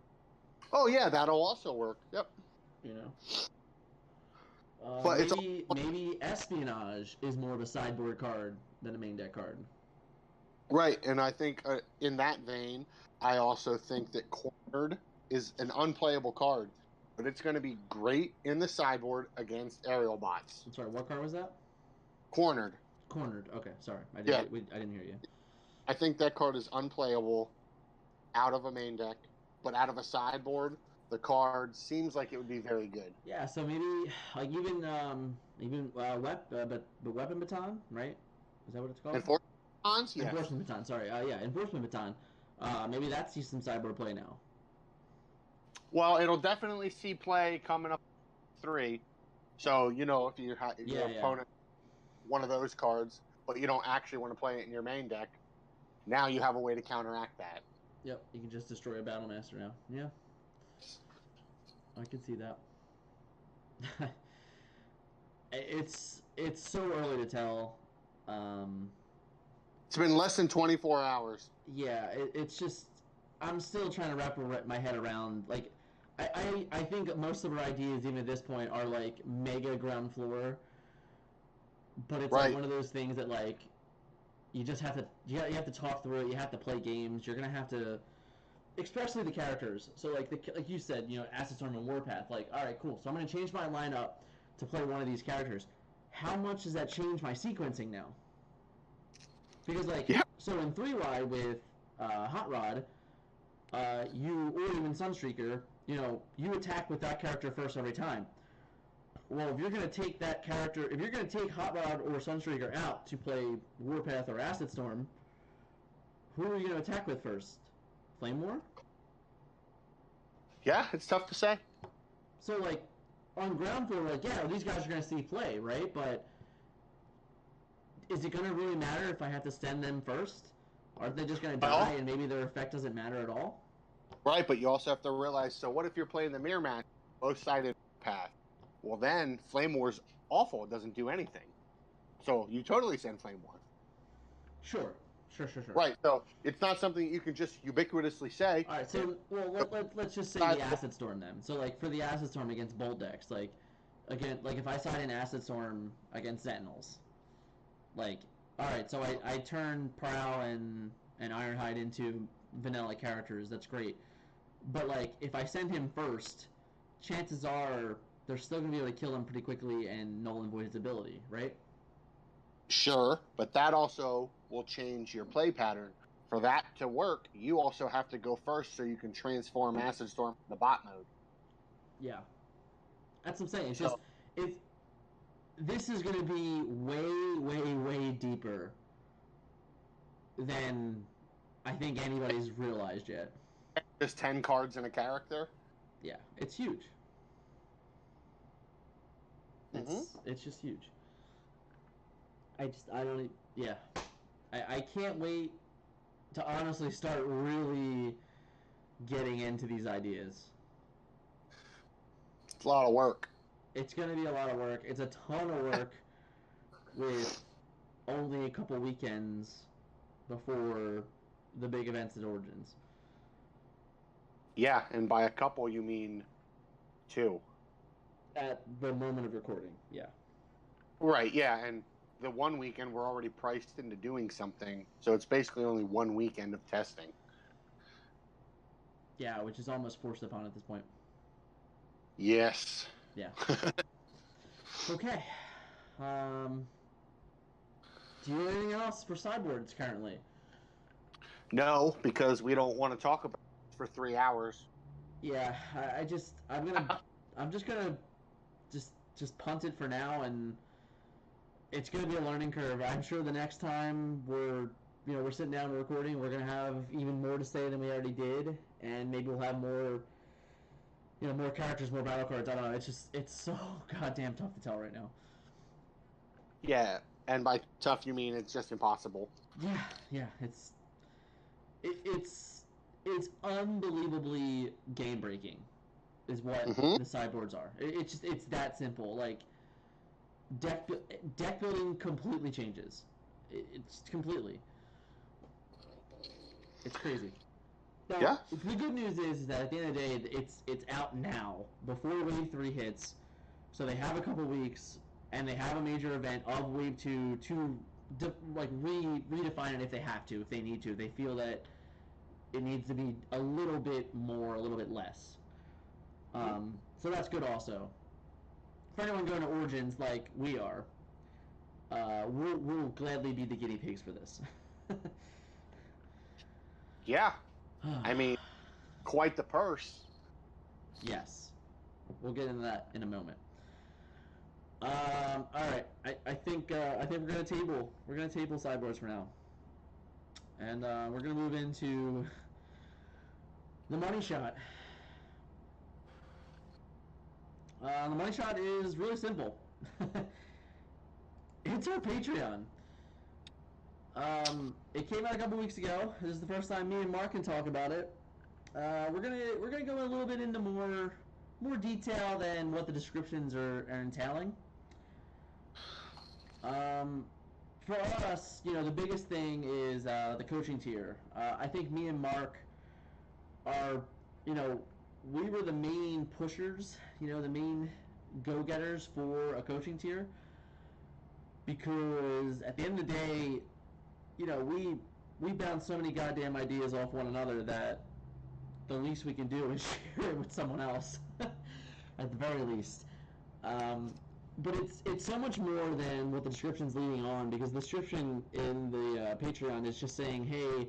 Oh yeah, that'll also work. Yep. You know. But maybe espionage is more of a sideboard card than a main deck card. Right, and I think in that vein, I also think that Cornered is an unplayable card, but it's going to be great in the sideboard against aerial bots. I'm sorry, what card was that? Cornered. Okay, sorry, I didn't hear you. I think that card is unplayable out of a main deck, but out of a sideboard, the card seems like it would be very good. Yeah, so maybe like weapon baton, right? Is that what it's called? Enforcement batons, yes. Enforcement baton. Sorry, enforcement baton. Maybe that sees some sideboard play now. Well, it'll definitely see play coming up 3. So you know if your opponent one of those cards, but you don't actually want to play it in your main deck, now you have a way to counteract that. Yep, you can just destroy a Battle Master now. Yeah. I can see that. It's so early to tell. It's been less than 24 hours. Yeah, it's just I'm still trying to wrap my head around. Like, I think most of our ideas, even at this point, are like mega ground floor. But it's like one of those things that like you just have to you have to talk through it. You have to play games. You're gonna have to. Especially the characters. So, like you said, you know, Acid Storm and Warpath. Like, all right, cool. So I'm going to change my lineup to play one of these characters. How much does that change my sequencing now? Because, like, so in 3-wide with Hot Rod, or even Sunstreaker, you know, you attack with that character first every time. Well, if you're going to take that character, if you're going to take Hot Rod or Sunstreaker out to play Warpath or Acid Storm, who are you going to attack with first? Flame War? Yeah, it's tough to say. So, like, on ground floor, like, yeah, these guys are going to see play, right? But is it going to really matter if I have to send them first? Aren't they just going to die and maybe their effect doesn't matter at all? Right, but you also have to realize, so what if you're playing the mirror match, both-sided path? Well, then Flame War's awful. It doesn't do anything. So you totally send Flame War. Sure. Right, so it's not something you can just ubiquitously say. All right, so let's just say the Acid Storm then. So like for the Acid Storm against Bolt decks, like again, like if I side in Acid Storm against Sentinels, like, all right, so I turn Prowl and Ironhide into vanilla characters. That's great, but like if I send him first, chances are they're still gonna be able to kill him pretty quickly and null and void his ability, right? Sure, but that also will change your play pattern. For that to work, you also have to go first so you can transform Acid Storm to bot mode. Yeah, that's what I'm saying. It's So, just if this is going to be way, way, way deeper than I think anybody's realized yet. just 10 cards in a character? Yeah, it's huge. It's just huge. I don't, yeah. I can't wait to honestly start really getting into these ideas. It's a lot of work. It's going to be a lot of work. It's a ton of work with only a couple weekends before the big events at Origins. Yeah, and by a couple you mean 2. At the moment of recording, yeah. Right, yeah, and the one weekend we're already priced into doing something, so it's basically only one weekend of testing. Yeah, which is almost forced upon at this point. Yes. Yeah. Okay. Do you have anything else for Sideboards currently? No, because we don't want to talk about it for 3 hours. Yeah, I'm just gonna just punt it for now, and it's gonna be a learning curve. I'm sure the next time we're sitting down and recording, we're gonna have even more to say than we already did, and maybe we'll have more more characters, more battle cards. I don't know. It's so goddamn tough to tell right now. Yeah, and by tough you mean it's just impossible. Yeah, it's unbelievably game breaking, is what the sideboards are. It's that simple. Like deck building completely changes. It's completely. It's crazy. Now, Yeah. The good news is that at the end of the day, it's out now before Wave 3 hits, so they have a couple weeks, and they have a major event of Wave 2 to redefine it if they have to, if they need to. They feel that it needs to be a little bit more, a little bit less. So that's good also. For anyone going to Origins like we are, we'll gladly be the guinea pigs for this. Yeah. I mean, quite the purse. Yes. We'll get into that in a moment. All right. I think we're gonna table sideboards for now, and we're gonna move into the money shot. The money shot is really simple. It's our Patreon. It came out a couple weeks ago. This is the first time me and Mark can talk about it. We're gonna go a little bit into more detail than what the descriptions are entailing. For us, the biggest thing is the coaching tier. I think me and Mark are, we were the main pushers, the main go-getters for a coaching tier, because at the end of the day, we bounce so many goddamn ideas off one another that the least we can do is share it with someone else, at the very least. But it's so much more than what the description's leading on, because the description in the Patreon is just saying, hey,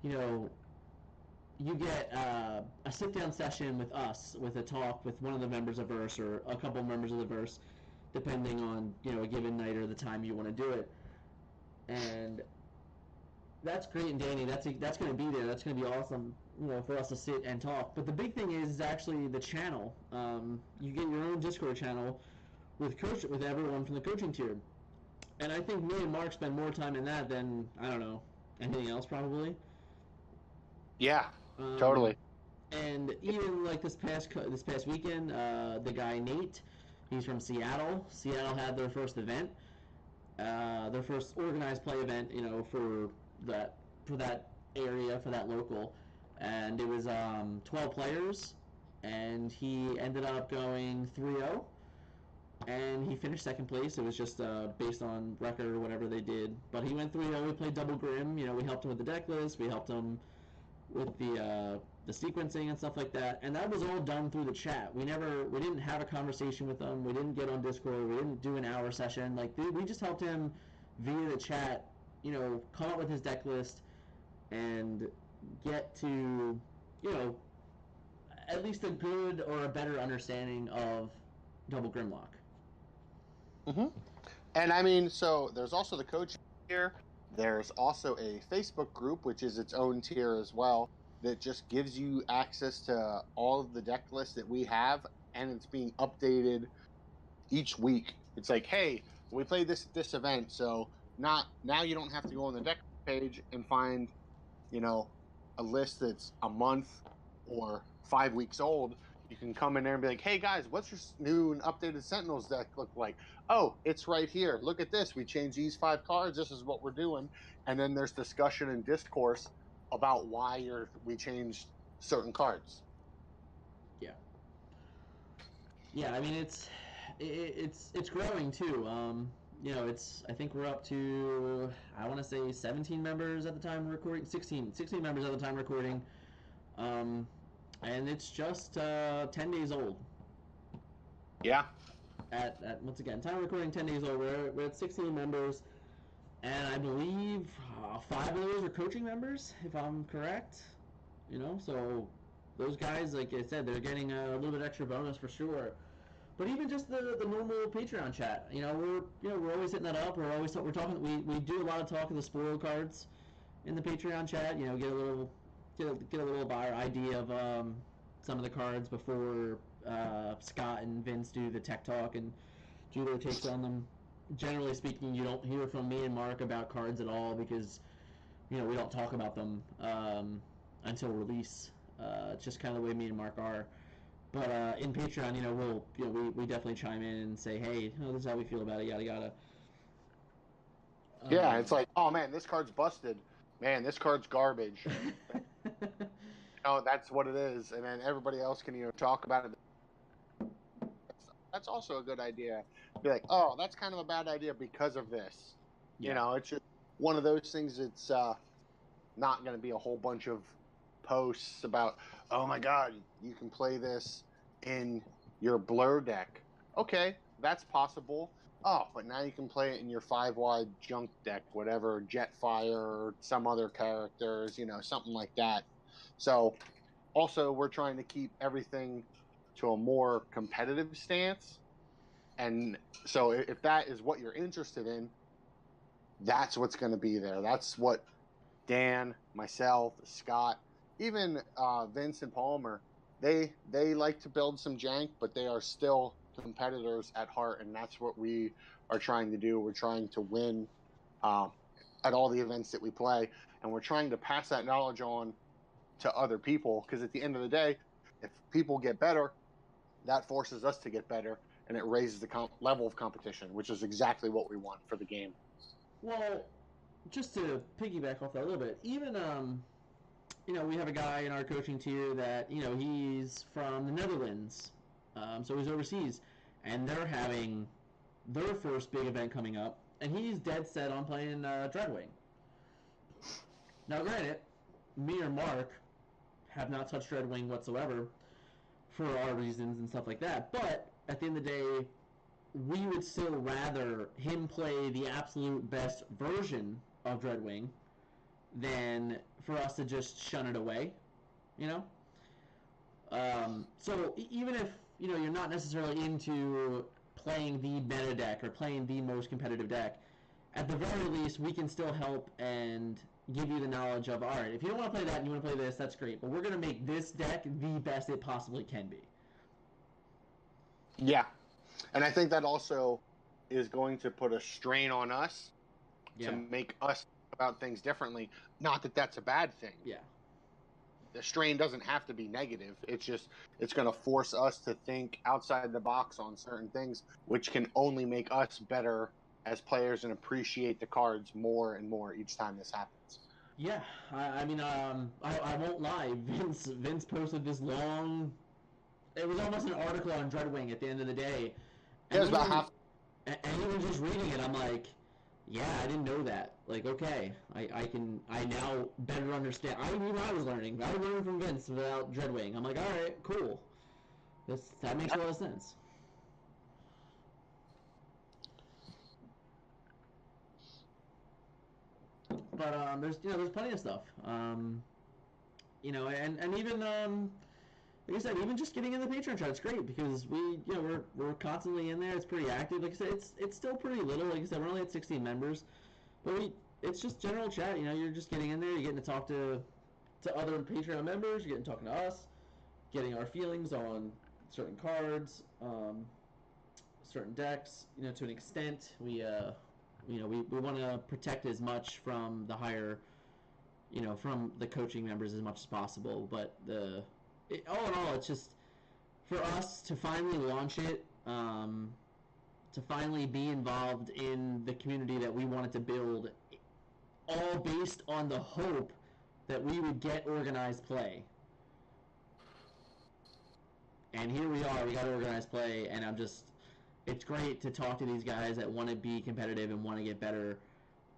you get a sit-down session with us, with a talk with one of the members of Verse, or a couple members of the Verse, depending on, a given night or the time you want to do it. And that's great and dandy. That's going to be there. That's going to be awesome, for us to sit and talk. But the big thing is actually the channel. You get your own Discord channel with everyone from the coaching tier. And I think me and Mark spend more time in that than, I don't know, anything else probably. Yeah, totally. And even like this past weekend, the guy Nate, he's from Seattle. Seattle had their first event, their first organized play event, for that area, for that local, and it was 12 players, and he ended up going 3-0. and he finished second place. It was just based on record or whatever they did. But he went through. We played double Grim. We helped him with the deck list. We helped him with the sequencing and stuff like that. And that was all done through the chat. We didn't have a conversation with him. We didn't get on Discord. We didn't do an hour session. Like we just helped him via the chat. Come up with his deck list and get to at least a good or a better understanding of double Grimlock. Mm-hmm. And I mean, so there's also the coach tier. There's also a Facebook group, which is its own tier as well, that just gives you access to all of the deck lists that we have, and it's being updated each week. It's like, hey, we played this at this event, so now you don't have to go on the deck page and find, a list that's a month or 5 weeks old. You can come in there and be like, hey guys, what's your new and updated Sentinels deck look like? Oh, it's right here. Look at this. We changed these 5 cards. This is what we're doing. And then there's discussion and discourse about why we changed certain cards. Yeah. Yeah, I mean it's growing too. I think we're up to, I want to say 17 members at the time we're recording, 16 members at the time recording. And it's just 10 days old. Yeah. At once again, time recording 10 days old. We're at 16 members, and I believe 5 of those are coaching members, if I'm correct. So those guys, like I said, they're getting a little bit extra bonus for sure. But even just the normal Patreon chat, we're always hitting that up. We're talking. We do a lot of talk of the spoiled cards in the Patreon chat. Get a little buyer idea of some of the cards before Scott and Vince do the tech talk and do their takes on them. Generally speaking, you don't hear from me and Mark about cards at all because we don't talk about them until release. It's just kind of the way me and Mark are. But in Patreon, we definitely chime in and say, hey, this is how we feel about it, yada yada. Yeah, it's like, oh man, this card's busted. Man, this card's garbage. That's what it is, and then everybody else can talk about it. That's also a good idea. Be like, oh, that's kind of a bad idea because of this. Yeah. It's just one of those things that's not going to be a whole bunch of posts about, oh my god, you can play this in your blur deck. Okay, that's possible. Oh, but now you can play it in your 5-wide junk deck, whatever, Jetfire or some other characters, something like that. So, also, we're trying to keep everything to a more competitive stance. And so if that is what you're interested in, that's what's going to be there. That's what Dan, myself, Scott, even Vince and Palmer, they like to build some jank, but they are still competitors at heart, and that's what we are trying to do. We're trying to win at all the events that we play, and we're trying to pass that knowledge on to other people, because at the end of the day, if people get better, that forces us to get better, and it raises the level of competition, which is exactly what we want for the game. Well, just to piggyback off that a little bit, even we have a guy in our coaching tier that he's from the Netherlands, so he's overseas, and they're having their first big event coming up, and he's dead set on playing Dreadwing. Now, granted, me or Mark have not touched Dreadwing whatsoever for our reasons and stuff like that, but at the end of the day, we would still rather him play the absolute best version of Dreadwing than for us to just shun it away, So even if you're not necessarily into playing the meta deck or playing the most competitive deck, at the very least we can still help and give you the knowledge of, all right, if you don't want to play that and you want to play this, that's great, but we're going to make this deck the best it possibly can be. Yeah, and I think that also is going to put a strain on us to make us think about things differently. Not that that's a bad thing. Yeah. The strain doesn't have to be negative. It's just, it's going to force us to think outside the box on certain things, which can only make us better as players and appreciate the cards more and more each time this happens. Yeah, I mean, I won't lie. Vince posted this long, it was almost an article on Dreadwing at the end of the day, Yeah, And it was about even, half. and even just reading it, I'm like, yeah, I didn't know that. Like, okay, I now better understand. I was learning. I learned from Vince without Dreadwing. I'm like, all right, cool. That makes a lot of sense. But there's plenty of stuff. And even like I said, even just getting in the Patreon chat, it's great because we're constantly in there. It's pretty active. Like I said, it's still pretty little. Like I said, we're only at 16 members, but it's just general chat. You're just getting in there. You're getting to talk to other Patreon members. You're getting talking to us, getting our feelings on certain cards, certain decks. To an extent, we want to protect as much from the higher, from the coaching members as much as possible. But all in all, it's just for us to finally launch it, to finally be involved in the community that we wanted to build, all based on the hope that we would get organized play. And here we are, we got organized play, and it's great to talk to these guys that want to be competitive and want to get better,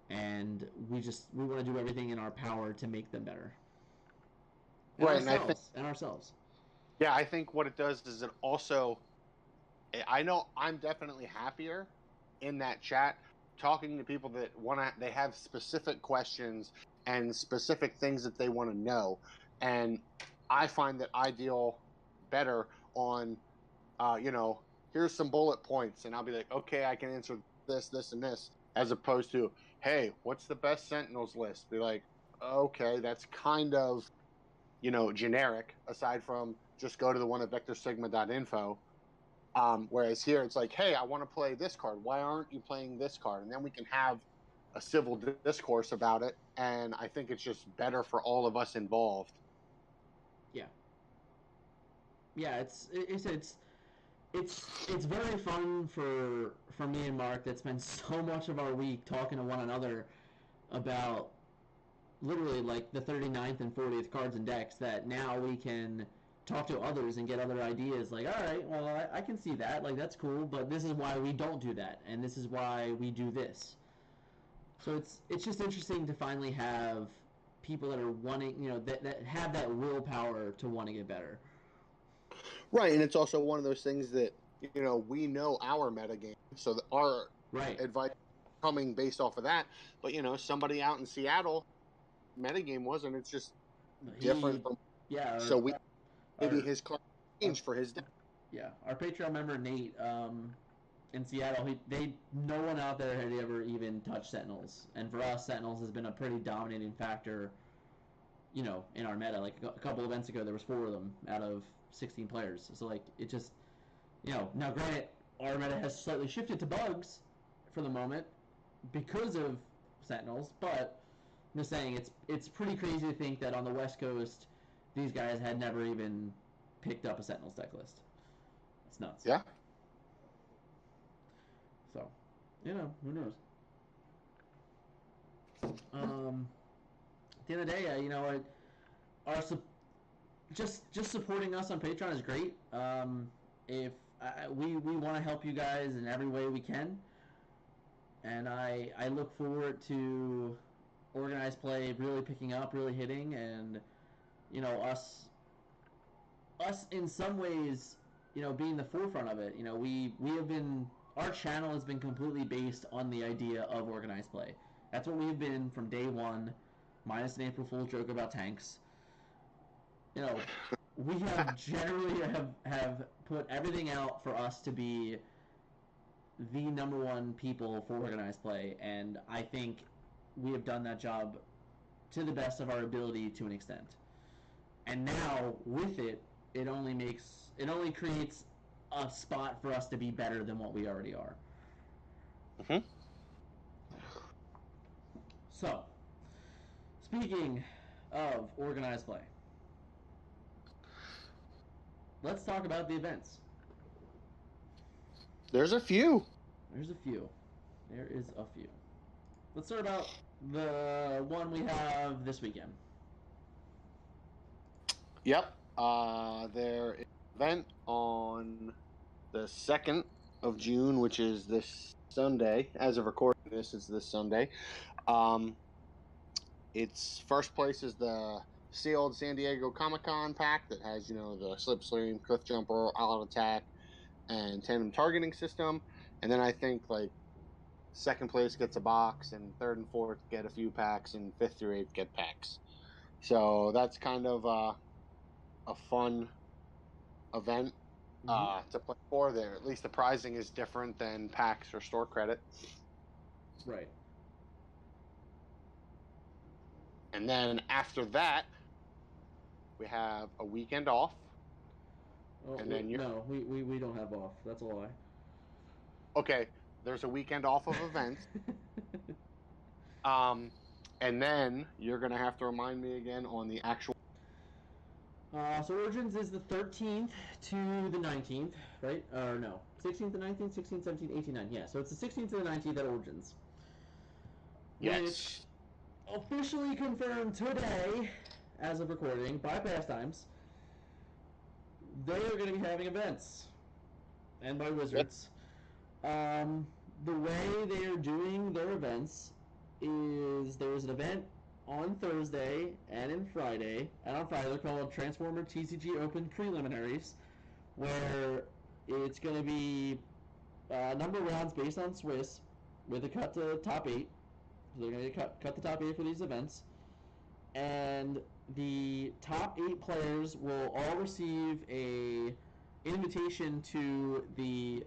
and we want to do everything in our power to make them better. And ourselves. Yeah, I think what it does is it also, I know I'm definitely happier in that chat talking to people that they have specific questions and specific things that they want to know. And I find that I deal better on, here's some bullet points, and I'll be like, okay, I can answer this, this, and this, as opposed to, hey, what's the best Sentinels list? Be like, okay, that's kind of, generic, aside from just go to the one at VectorSigma.info. Whereas here, it's like, hey, I want to play this card. Why aren't you playing this card? And then we can have a civil discourse about it, and I think it's just better for all of us involved. Yeah. Yeah, it's very fun for me and Mark that spend so much of our week talking to one another about literally like the 39th and 40th cards and decks, that now we can talk to others and get other ideas. Like, all right, well, I can see that. Like, that's cool, but this is why we don't do that, and this is why we do this. So it's just interesting to finally have people that are wanting, that have that willpower to want to get better. Right, and it's also one of those things that, we know our metagame, so that our advice coming based off of that. But, somebody out in Seattle, metagame wasn't. It's just different. So maybe his card changed for his deck. Yeah, our Patreon member Nate in Seattle, no one out there had ever even touched Sentinels, and for us, Sentinels has been a pretty dominating factor, in our meta. Like a couple events ago, there was 4 of them out of 16 players. So like it just, now granted, our meta has slightly shifted to bugs for the moment because of Sentinels, but I'm just saying it's pretty crazy to think that on the West Coast, these guys had never even picked up a Sentinels deck list. It's nuts. Yeah. So, who knows? At the end of the day, just supporting us on Patreon is great. If we want to help you guys in every way we can, and I look forward to organized play really picking up, really hitting, and us in some ways, being the forefront of it. We have been, our channel has been completely based on the idea of organized play. That's what we've been from day one, minus an April Fool's joke about tanks. We have generally have put everything out for us to be the number one people for organized play, and I think we have done that job to the best of our ability to an extent. And now with it, it only creates a spot for us to be better than what we already are. Mm-hmm. So, speaking of organized play, let's talk about the events. There's a few. There is a few. Let's start about the one we have this weekend. Yep. There is an event on the 2nd of June, which is this Sunday. As of recording this, it's this Sunday. Its first place is the sealed San Diego Comic-Con pack that has, the slipstream, cliff jumper, all-out attack, and tandem targeting system. And then I think second place gets a box, and third and fourth get a few packs, and fifth through eighth get packs. So that's kind of a fun event to play for there. At least the pricing is different than packs or store credit. Right. And then after that, we have a weekend off. Oh, and then no, we don't have off. That's a lie. Okay, there's a weekend off of events. And then you're going to have to remind me again on the actual... So Origins is the 13th to the 19th, right? Or no, 16th to 19th, 16th, 17th, 18th, 19th. Yeah, so it's the 16th to the 19th at Origins. Yes. Which officially confirmed today, as of recording, by Pastimes, they are going to be having events. And by Wizards. Yep. The way they are doing their events is there's an event on Thursday and on Friday. And on Friday they're called Transformer TCG Open Preliminaries, where it's going to be a number of rounds based on Swiss with a cut to top 8. So they're going to cut the top 8 for these events. And the top 8 players will all receive a invitation to the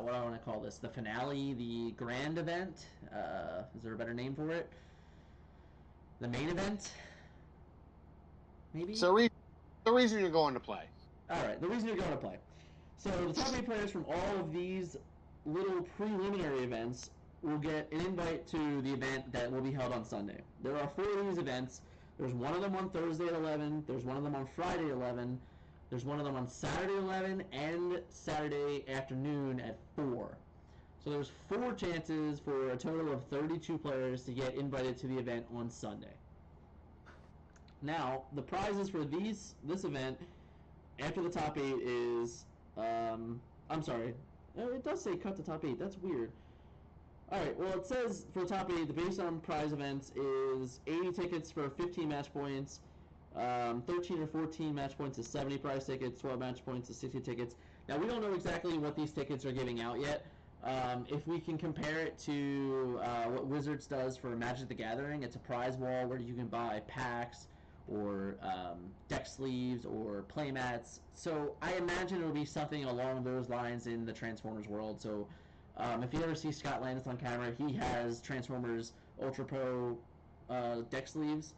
what do I want to call this? The finale, the grand event. Is there a better name for it? The main event, maybe. So the reason you're going to play. All right, the reason you're going to play. So the top 8 players from all of these little preliminary events will get an invite to the event that will be held on Sunday. There are 4 of these events. There's one of them on Thursday at 11. There's one of them on Friday at 11. There's one of them on Saturday at 11 and Saturday afternoon at 4. So there's 4 chances for a total of 32 players to get invited to the event on Sunday. Now, the prizes for this event after the top 8 is... I'm sorry. It does say cut to top 8. That's weird. Alright, well it says for the top 8, the base on prize events is 80 tickets for 15 match points, 13 or 14 match points is 70 prize tickets, 12 match points is 60 tickets. Now we don't know exactly what these tickets are giving out yet. If we can compare it to what Wizards does for Magic the Gathering, it's a prize wall where you can buy packs or deck sleeves or playmats. So I imagine it'll be something along those lines in the Transformers world. So if you ever see Scott Landis on camera, he has Transformers Ultra Pro deck sleeves.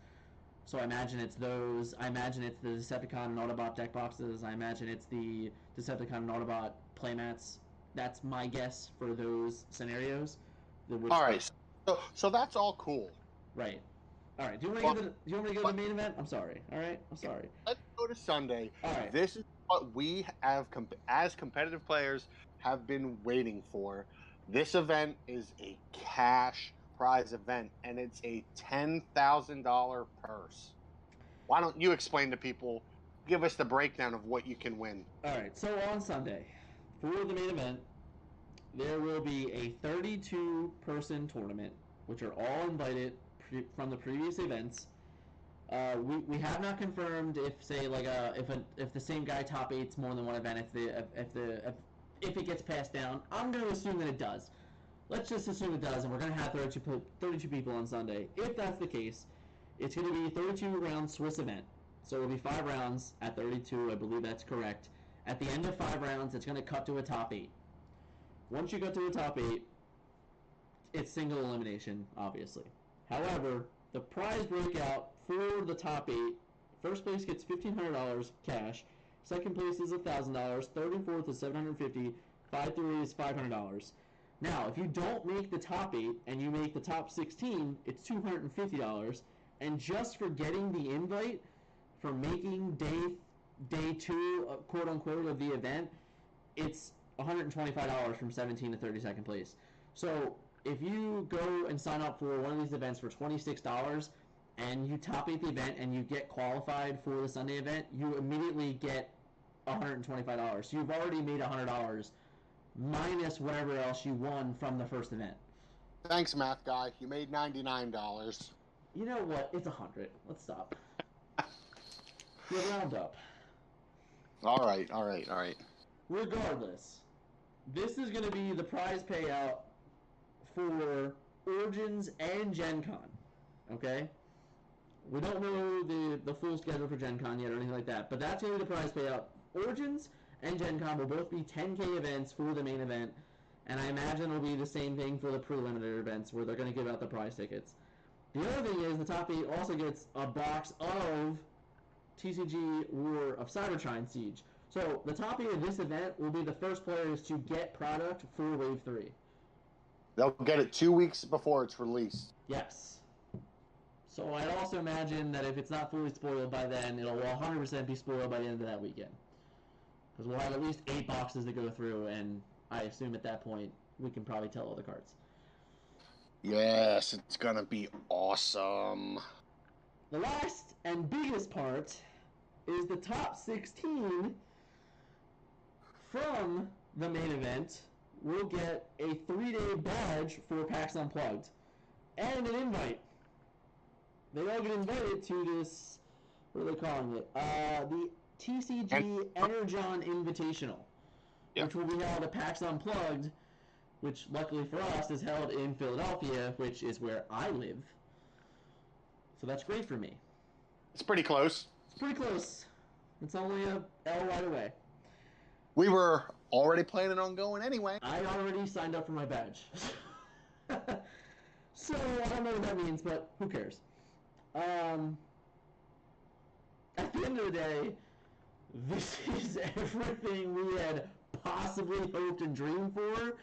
So I imagine it's those. I imagine it's the Decepticon and Autobot deck boxes. I imagine it's the Decepticon and Autobot playmats. That's my guess for those scenarios. All right. So that's all cool. Right. All right. Do you want me to go to the main event? I'm sorry. All right. I'm sorry. Let's go to Sunday. All right. This is what we have, as competitive players, have been waiting for. This event is a cash prize event, and it's a $10,000 purse. Why don't you explain to people, give us the breakdown of what you can win? All right, so on Sunday, for the main event, there will be a 32-person tournament, which are all invited from the previous events. We have not confirmed if, say, if the same guy top 8's more than one event, if it gets passed down. I'm going to assume that it does. Let's just assume it does, and we're going to have 32 people on Sunday. If that's the case, it's going to be a 32-round Swiss event. So it'll be 5 rounds at 32, I believe that's correct. At the end of 5 rounds, it's going to cut to a top 8. Once you get to a top 8, it's single elimination, obviously. However, the prize breakout for the top 8, first place gets $1,500 cash, second place is $1,000, third and fourth is $750, 5 through 8 is $500. Now, if you don't make the top 8 and you make the top 16, it's $250. And just for getting the invite, for making day 2, quote unquote, of the event, it's $125 from 17 to 32nd place. So if you go and sign up for one of these events for $26 and you top 8 the event and you get qualified for the Sunday event, you immediately get $125. So you've already made $100 minus whatever else you won from the first event. Thanks, math guy. You made $99. You know what? It's 100. Let's stop. You round up. All right. Regardless, this is going to be the prize payout for Origins and Gen Con. Okay? We don't know the full schedule for Gen Con yet or anything like that, but that's going to be the prize payout. Origins and Gen Con will both be 10K events for the main event, and I imagine it'll be the same thing for the preliminary events where they're going to give out the prize tickets. The other thing is the top 8 also gets a box of TCG War of Cybertron Siege. So the top 8 of this event will be the first players to get product for Wave 3. They'll get it 2 weeks before it's released. Yes. So I'd also imagine that if it's not fully spoiled by then, it'll 100% be spoiled by the end of that weekend. Because we'll have at least 8 boxes to go through, and I assume at that point we can probably tell all the cards. Yes, it's going to be awesome. The last and biggest part is the top 16 from the main event will get a 3-day badge for PAX Unplugged and an invite. They all get invited to this, what are they calling it? The TCG Energon Invitational, which will be held at PAX Unplugged, which luckily for us is held in Philadelphia, which is where I live. So that's great for me. It's pretty close. It's pretty close. It's only a L right away. We were already planning on going anyway. I already signed up for my badge. So I don't know what that means, but who cares? At the end of the day, this is everything we had possibly hoped and dreamed for,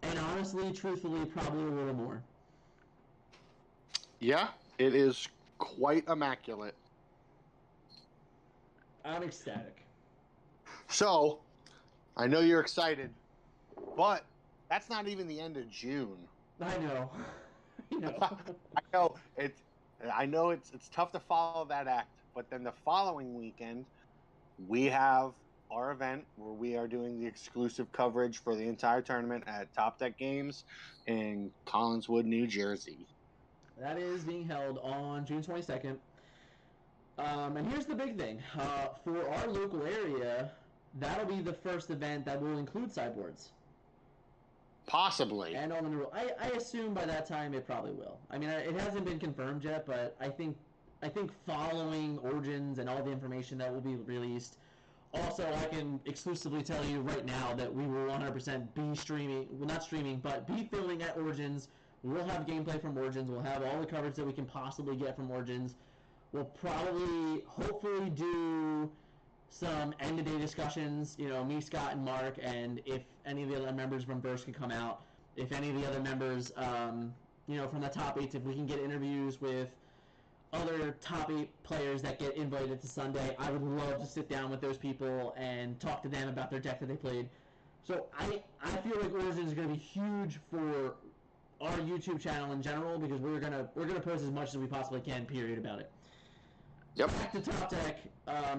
and honestly, truthfully, probably a little more. Yeah, it is quite immaculate. I'm ecstatic. So, I know you're excited, but that's not even the end of June. I know. I know it's tough to follow that act, but then the following weekend, we have our event where we are doing the exclusive coverage for the entire tournament at Top Deck Games in Collinswood, New Jersey. That is being held on June 22nd. And here's the big thing. For our local area, that'll be the first event that will include Sideboards. Possibly. And on the new rule. I assume by that time it probably will. I mean, it hasn't been confirmed yet, but I think following Origins and all the information that will be released. Also, I can exclusively tell you right now that we will 100% be streaming, well, not streaming, but be filming at Origins. We'll have gameplay from Origins. We'll have all the coverage that we can possibly get from Origins. We'll probably, hopefully, do some end-of-day discussions, me, Scott, and Mark, and if any of the other members from Burst can come out, if any of the other members, from the top 8, if we can get interviews with other top 8 players that get invited to Sunday, I would love to sit down with those people and talk to them about their deck that they played. So I feel like Origins is going to be huge for our YouTube channel in general, because we're gonna post as much as we possibly can, period, about it. Yep. Back to Top Deck.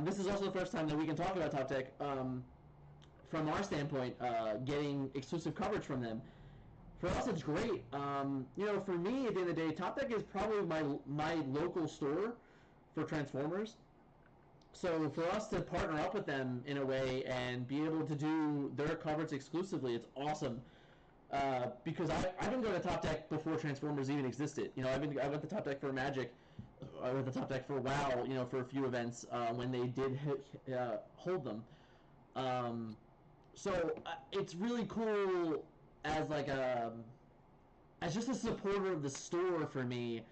This is also the first time that we can talk about Top Deck from our standpoint, getting exclusive coverage from them. For us, it's great. For me, at the end of the day, Top Deck is probably my local store for Transformers. So for us to partner up with them in a way and be able to do their coverage exclusively, it's awesome. Because I've been going to Top Deck before Transformers even existed. I went to Top Deck for Magic. I went to Top Deck for WoW. For a few events when they did hold them. So it's really cool as as just a supporter of the store for me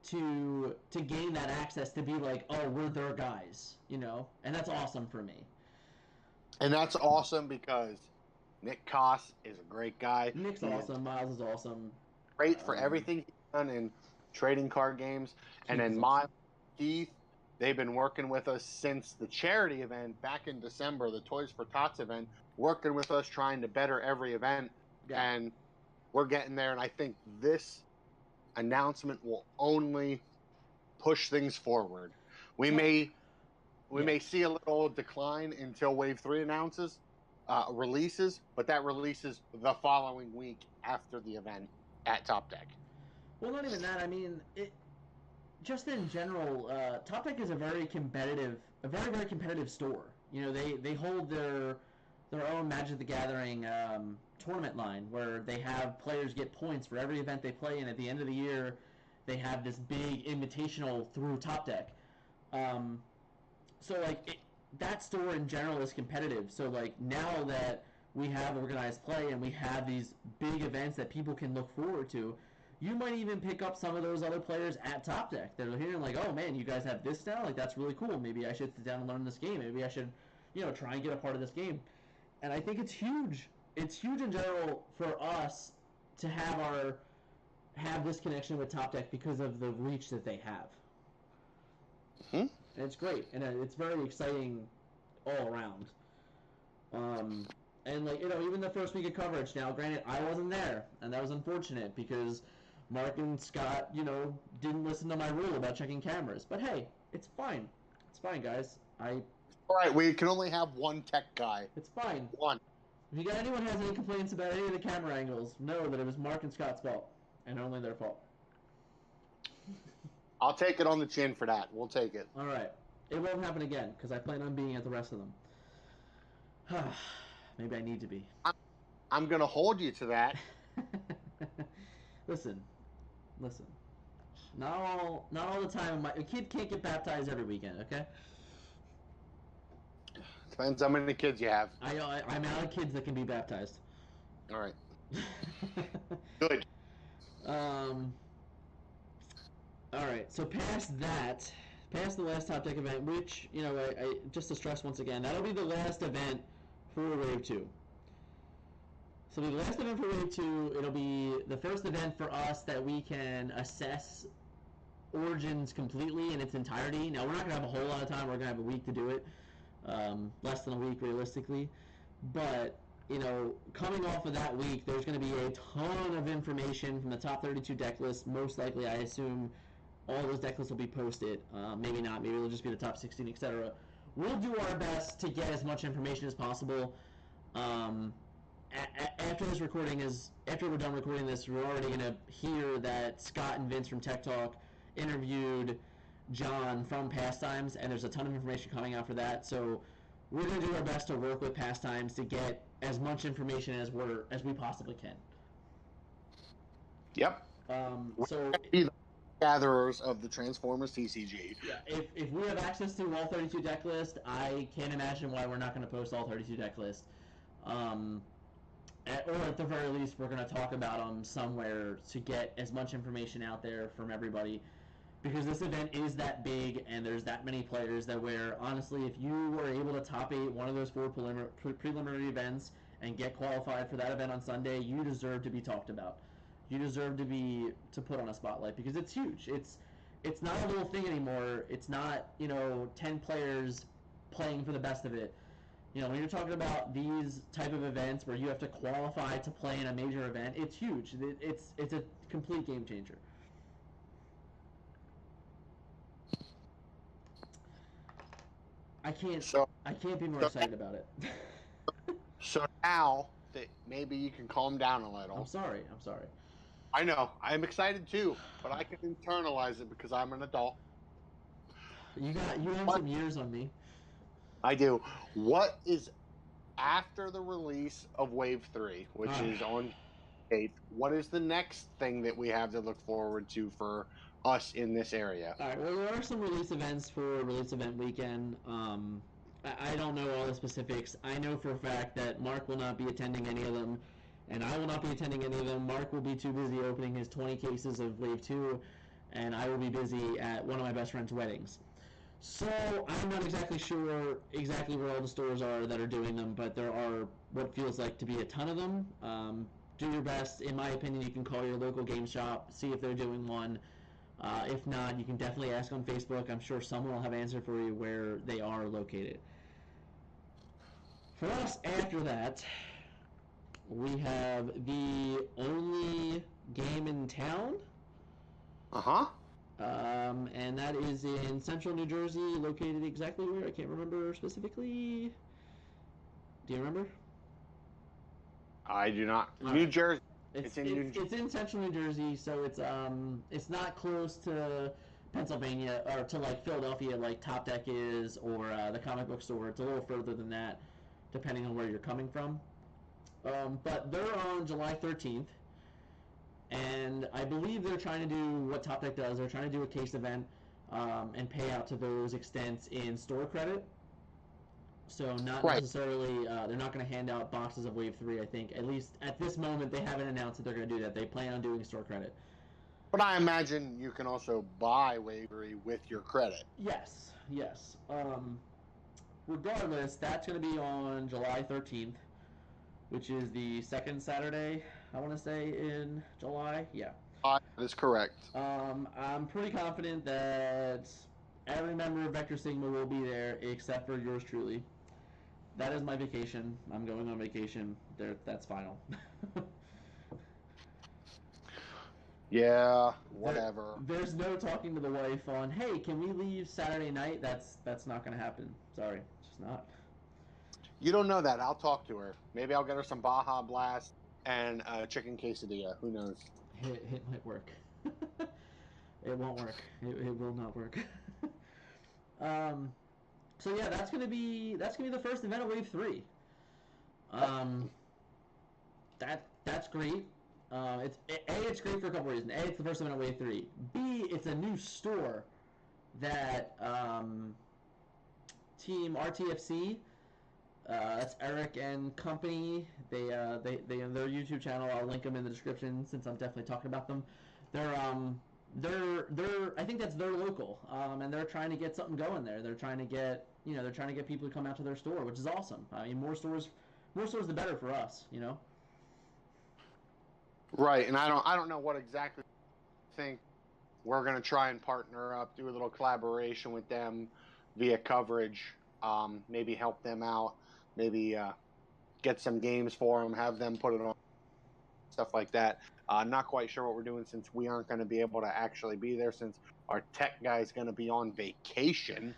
to gain that access to be like, oh, we're their guys, and that's awesome for me. And that's awesome because Nick Koss is a great guy. Nick's awesome. Miles is awesome. Great for everything he's done in trading card games. And then Miles, Keith, they've been working with us since the charity event back in December, the Toys for Tots event, working with us, trying to better every event. Yeah. And we're getting there. And I think this announcement will only push things forward. We may We may see a little decline until Wave 3 releases, but that releases the following week after the event at Top Deck. Well, not even that. I mean, just in general, Top Deck is a very competitive store. You know, they hold their own Magic the Gathering tournament line where they have players get points for every event they play, and at the end of the year, they have this big invitational through Top Deck. So like that store in general is competitive. So like now that we have organized play and we have these big events that people can look forward to, you might even pick up some of those other players at Top Deck. They're hearing like, oh man, you guys have this now? Like that's really cool. Maybe I should sit down and learn this game. Maybe I should, try and get a part of this game. And I think it's huge. It's huge in general for us to have this connection with Top Deck because of the reach that they have. Hmm? And it's great, and it's very exciting all around. And like even the first week of coverage. Now, granted, I wasn't there, and that was unfortunate because Mark and Scott, didn't listen to my rule about checking cameras. But hey, it's fine. It's fine, guys. All right, we can only have one tech guy. It's fine. One. If anyone has any complaints about any of the camera angles, know that it was Mark and Scott's fault, and only their fault. I'll take it on the chin for that. We'll take it. All right. It won't happen again, because I plan on being at the rest of them. Maybe I need to be. I'm going to hold you to that. Listen. Not all the time. A kid can't get baptized every weekend, okay? Depends how many kids you have. I'm out of kids that can be baptized. All right. Good. All right, so past the last Top Deck event, which, I just to stress once again, that'll be the last event for Wave 2. So the last event for Wave 2, it'll be the first event for us that we can assess Origins completely in its entirety. Now, we're not going to have a whole lot of time. We're going to have a week to do it. Less than a week, realistically. But, coming off of that week, there's going to be a ton of information from the top 32 deck list. Most likely, I assume, all those deck lists will be posted. Maybe not. Maybe it'll just be the top 16, etc. We'll do our best to get as much information as possible. After we're done recording this, we're already going to hear that Scott and Vince from Tech Talk interviewed John from Pastimes, and there's a ton of information coming out for that. So we're going to do our best to work with Pastimes to get as much information as we possibly can. Yep. So gatherers of the Transformers TCG. Yeah, if we have access to all 32 deck lists, I can't imagine why we're not going to post all 32 deck lists. Or at the very least, we're going to talk about them somewhere to get as much information out there from everybody. Because this event is that big, and there's that many players that where, honestly, if you were able to top 8 one of those 4 preliminary events and get qualified for that event on Sunday, you deserve to be talked about. You deserve to put on a spotlight because it's huge. It's not a little thing anymore. It's not 10 players playing for the best of it. When you're talking about these type of events where you have to qualify to play in a major event, it's huge. It's a complete game changer. I can't be more excited about it. So now that maybe you can calm down a little. I'm sorry. I know. I'm excited too, but I can internalize it because I'm an adult. You have some years on me. I do. What is after the release of Wave 3, which is on 8th, what is the next thing that we have to look forward to for us in this area? All right, well, there are some release events for release event weekend. I don't know all the specifics. I know for a fact that Mark will not be attending any of them, and I will not be attending any of them. Mark will be too busy opening his 20 cases of Wave 2, and I will be busy at one of my best friend's weddings. So I'm not exactly sure where all the stores are that are doing them, but there are what feels like to be a ton of them. Do your best. In my opinion, you can call your local game shop, see if they're doing one. If not, you can definitely ask on Facebook. I'm sure someone will have an answer for you where they are located. For us, after that, we have the only game in town. Uh-huh. And that is in central New Jersey, located exactly where? I can't remember specifically. Do you remember? I do not. All New right. Jersey. It's in it's New Jersey. it's in central New Jersey, so it's not close to Pennsylvania or to like Philadelphia, like Top Deck is, or the comic book store. It's a little further than that, depending on where you're coming from. But they're on July 13th, and I believe they're trying to do what Top Deck does. They're trying to do a case event and pay out to those extents in store credit. So not Right. necessarily, they're not going to hand out boxes of Wave 3, I think. At least at this moment, they haven't announced that they're going to do that. They plan on doing store credit. But I imagine you can also buy Wavery with your credit. Yes, yes. Regardless, that's going to be on July 13th, which is the second Saturday, I want to say, in July. Yeah. That is correct. I'm pretty confident that every member of Vector Sigma will be there except for yours truly. That is my vacation. I'm going on vacation. That's final. Yeah, whatever. There's no talking to the wife on, hey, can we leave Saturday night? That's not going to happen. Sorry, it's just not. You don't know that. I'll talk to her. Maybe I'll get her some Baja Blast and a chicken quesadilla. Who knows? It might work. It won't work. It will not work. So yeah, that's gonna be the first event of Wave 3. That's great. It's great for a couple reasons. A, it's the first event of Wave 3. B, it's a new store that Team RTFC, that's Eric and company. They have their YouTube channel. I'll link them in the description since I'm definitely talking about them. They're I think that's their local, and they're trying to get something going there. They're trying to get people to come out to their store, which is awesome. I mean, more stores the better for us, you know. Right, and I don't know what exactly I think we're gonna try and partner up, do a little collaboration with them via coverage. Maybe help them out. Maybe get some games for them, have them put it on, stuff like that. Not quite sure what we're doing since we aren't going to be able to actually be there since our tech guy is going to be on vacation.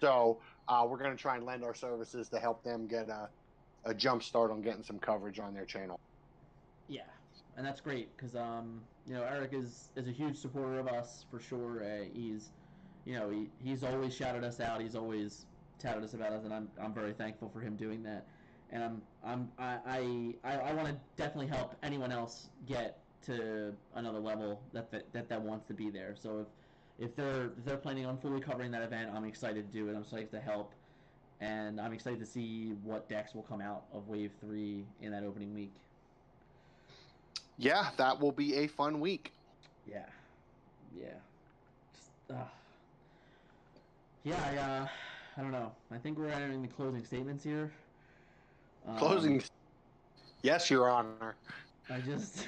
So we're going to try and lend our services to help them get a jump start on getting some coverage on their channel. Yeah, and that's great because Eric is a huge supporter of us for sure. He's always shouted us out. He's always touted us about us, and I'm very thankful for him doing that. And I want to definitely help anyone else get to another level that wants to be there. So if they're planning on fully covering that event, I'm excited to do it. I'm excited to help, and I'm excited to see what decks will come out of Wave 3 in that opening week. Yeah, that will be a fun week. Yeah. Yeah, I don't know. I think we're entering the closing statements here. Closing. Yes, Your Honor. I just,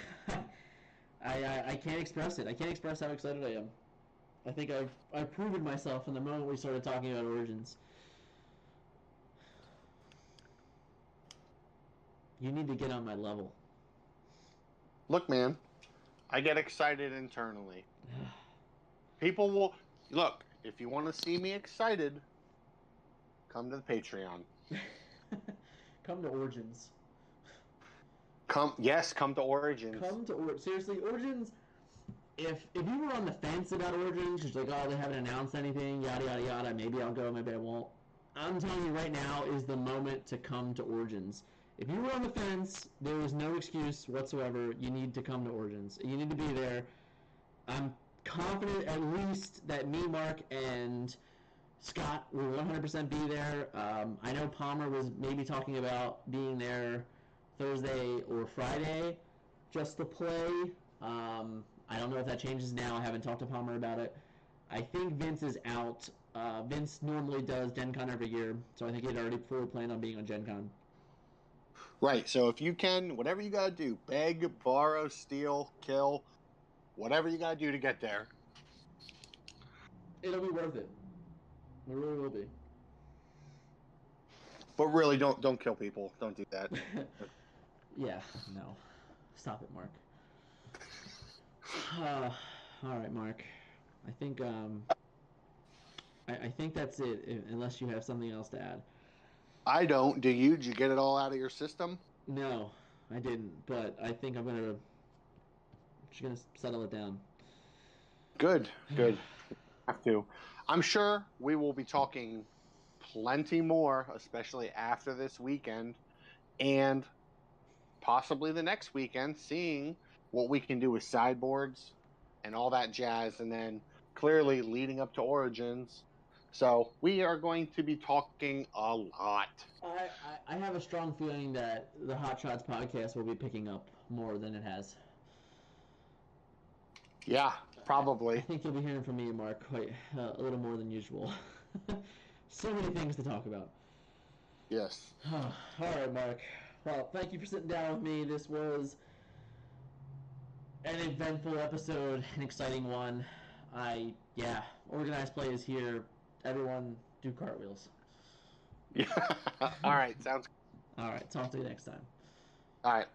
I can't express it. I can't express how excited I am. I think I've proven myself from the moment we started talking about Origins. You need to get on my level. Look, man, I get excited internally. People will look. If you want to see me excited, come to the Patreon. Come to Origins. Come to Origins. Seriously, Origins. If you were on the fence about Origins, just like, oh, they haven't announced anything, yada yada yada, maybe I'll go, maybe I won't. I'm telling you right now is the moment to come to Origins. If you were on the fence, there is no excuse whatsoever. You need to come to Origins. You need to be there. I'm confident at least that me, Mark, and Scott will 100% be there. I know Palmer was maybe talking about being there Thursday or Friday just to play. I don't know if that changes now. I haven't talked to Palmer about it. I think Vince is out. Vince normally does Gen Con every year, so I think he'd already fully planned on being on Gen Con. Right, so if you can, whatever you gotta do, beg, borrow, steal, kill, whatever you gotta do to get there. It'll be worth it. It really will be. But really, don't kill people. Don't do that. Yeah, no. Stop it, Mark. All right, Mark. I think I think that's it. Unless you have something else to add. I don't. Do you? Did you get it all out of your system? No, I didn't. But I think I'm just gonna settle it down. Good. Good. Have to. I'm sure we will be talking plenty more, especially after this weekend and possibly the next weekend, seeing what we can do with sideboards and all that jazz, and then clearly leading up to Origins. So we are going to be talking a lot. I have a strong feeling that the Hotshots podcast will be picking up more than it has. Yeah, probably. I think you'll be hearing from me and Mark quite a little more than usual. So many things to talk about. Yes. All right, Mark. Well, thank you for sitting down with me. This was an eventful episode, an exciting one. Organized play is here. Everyone do cartwheels. Yeah. All right. Sounds good. All right, talk to you next time. All right.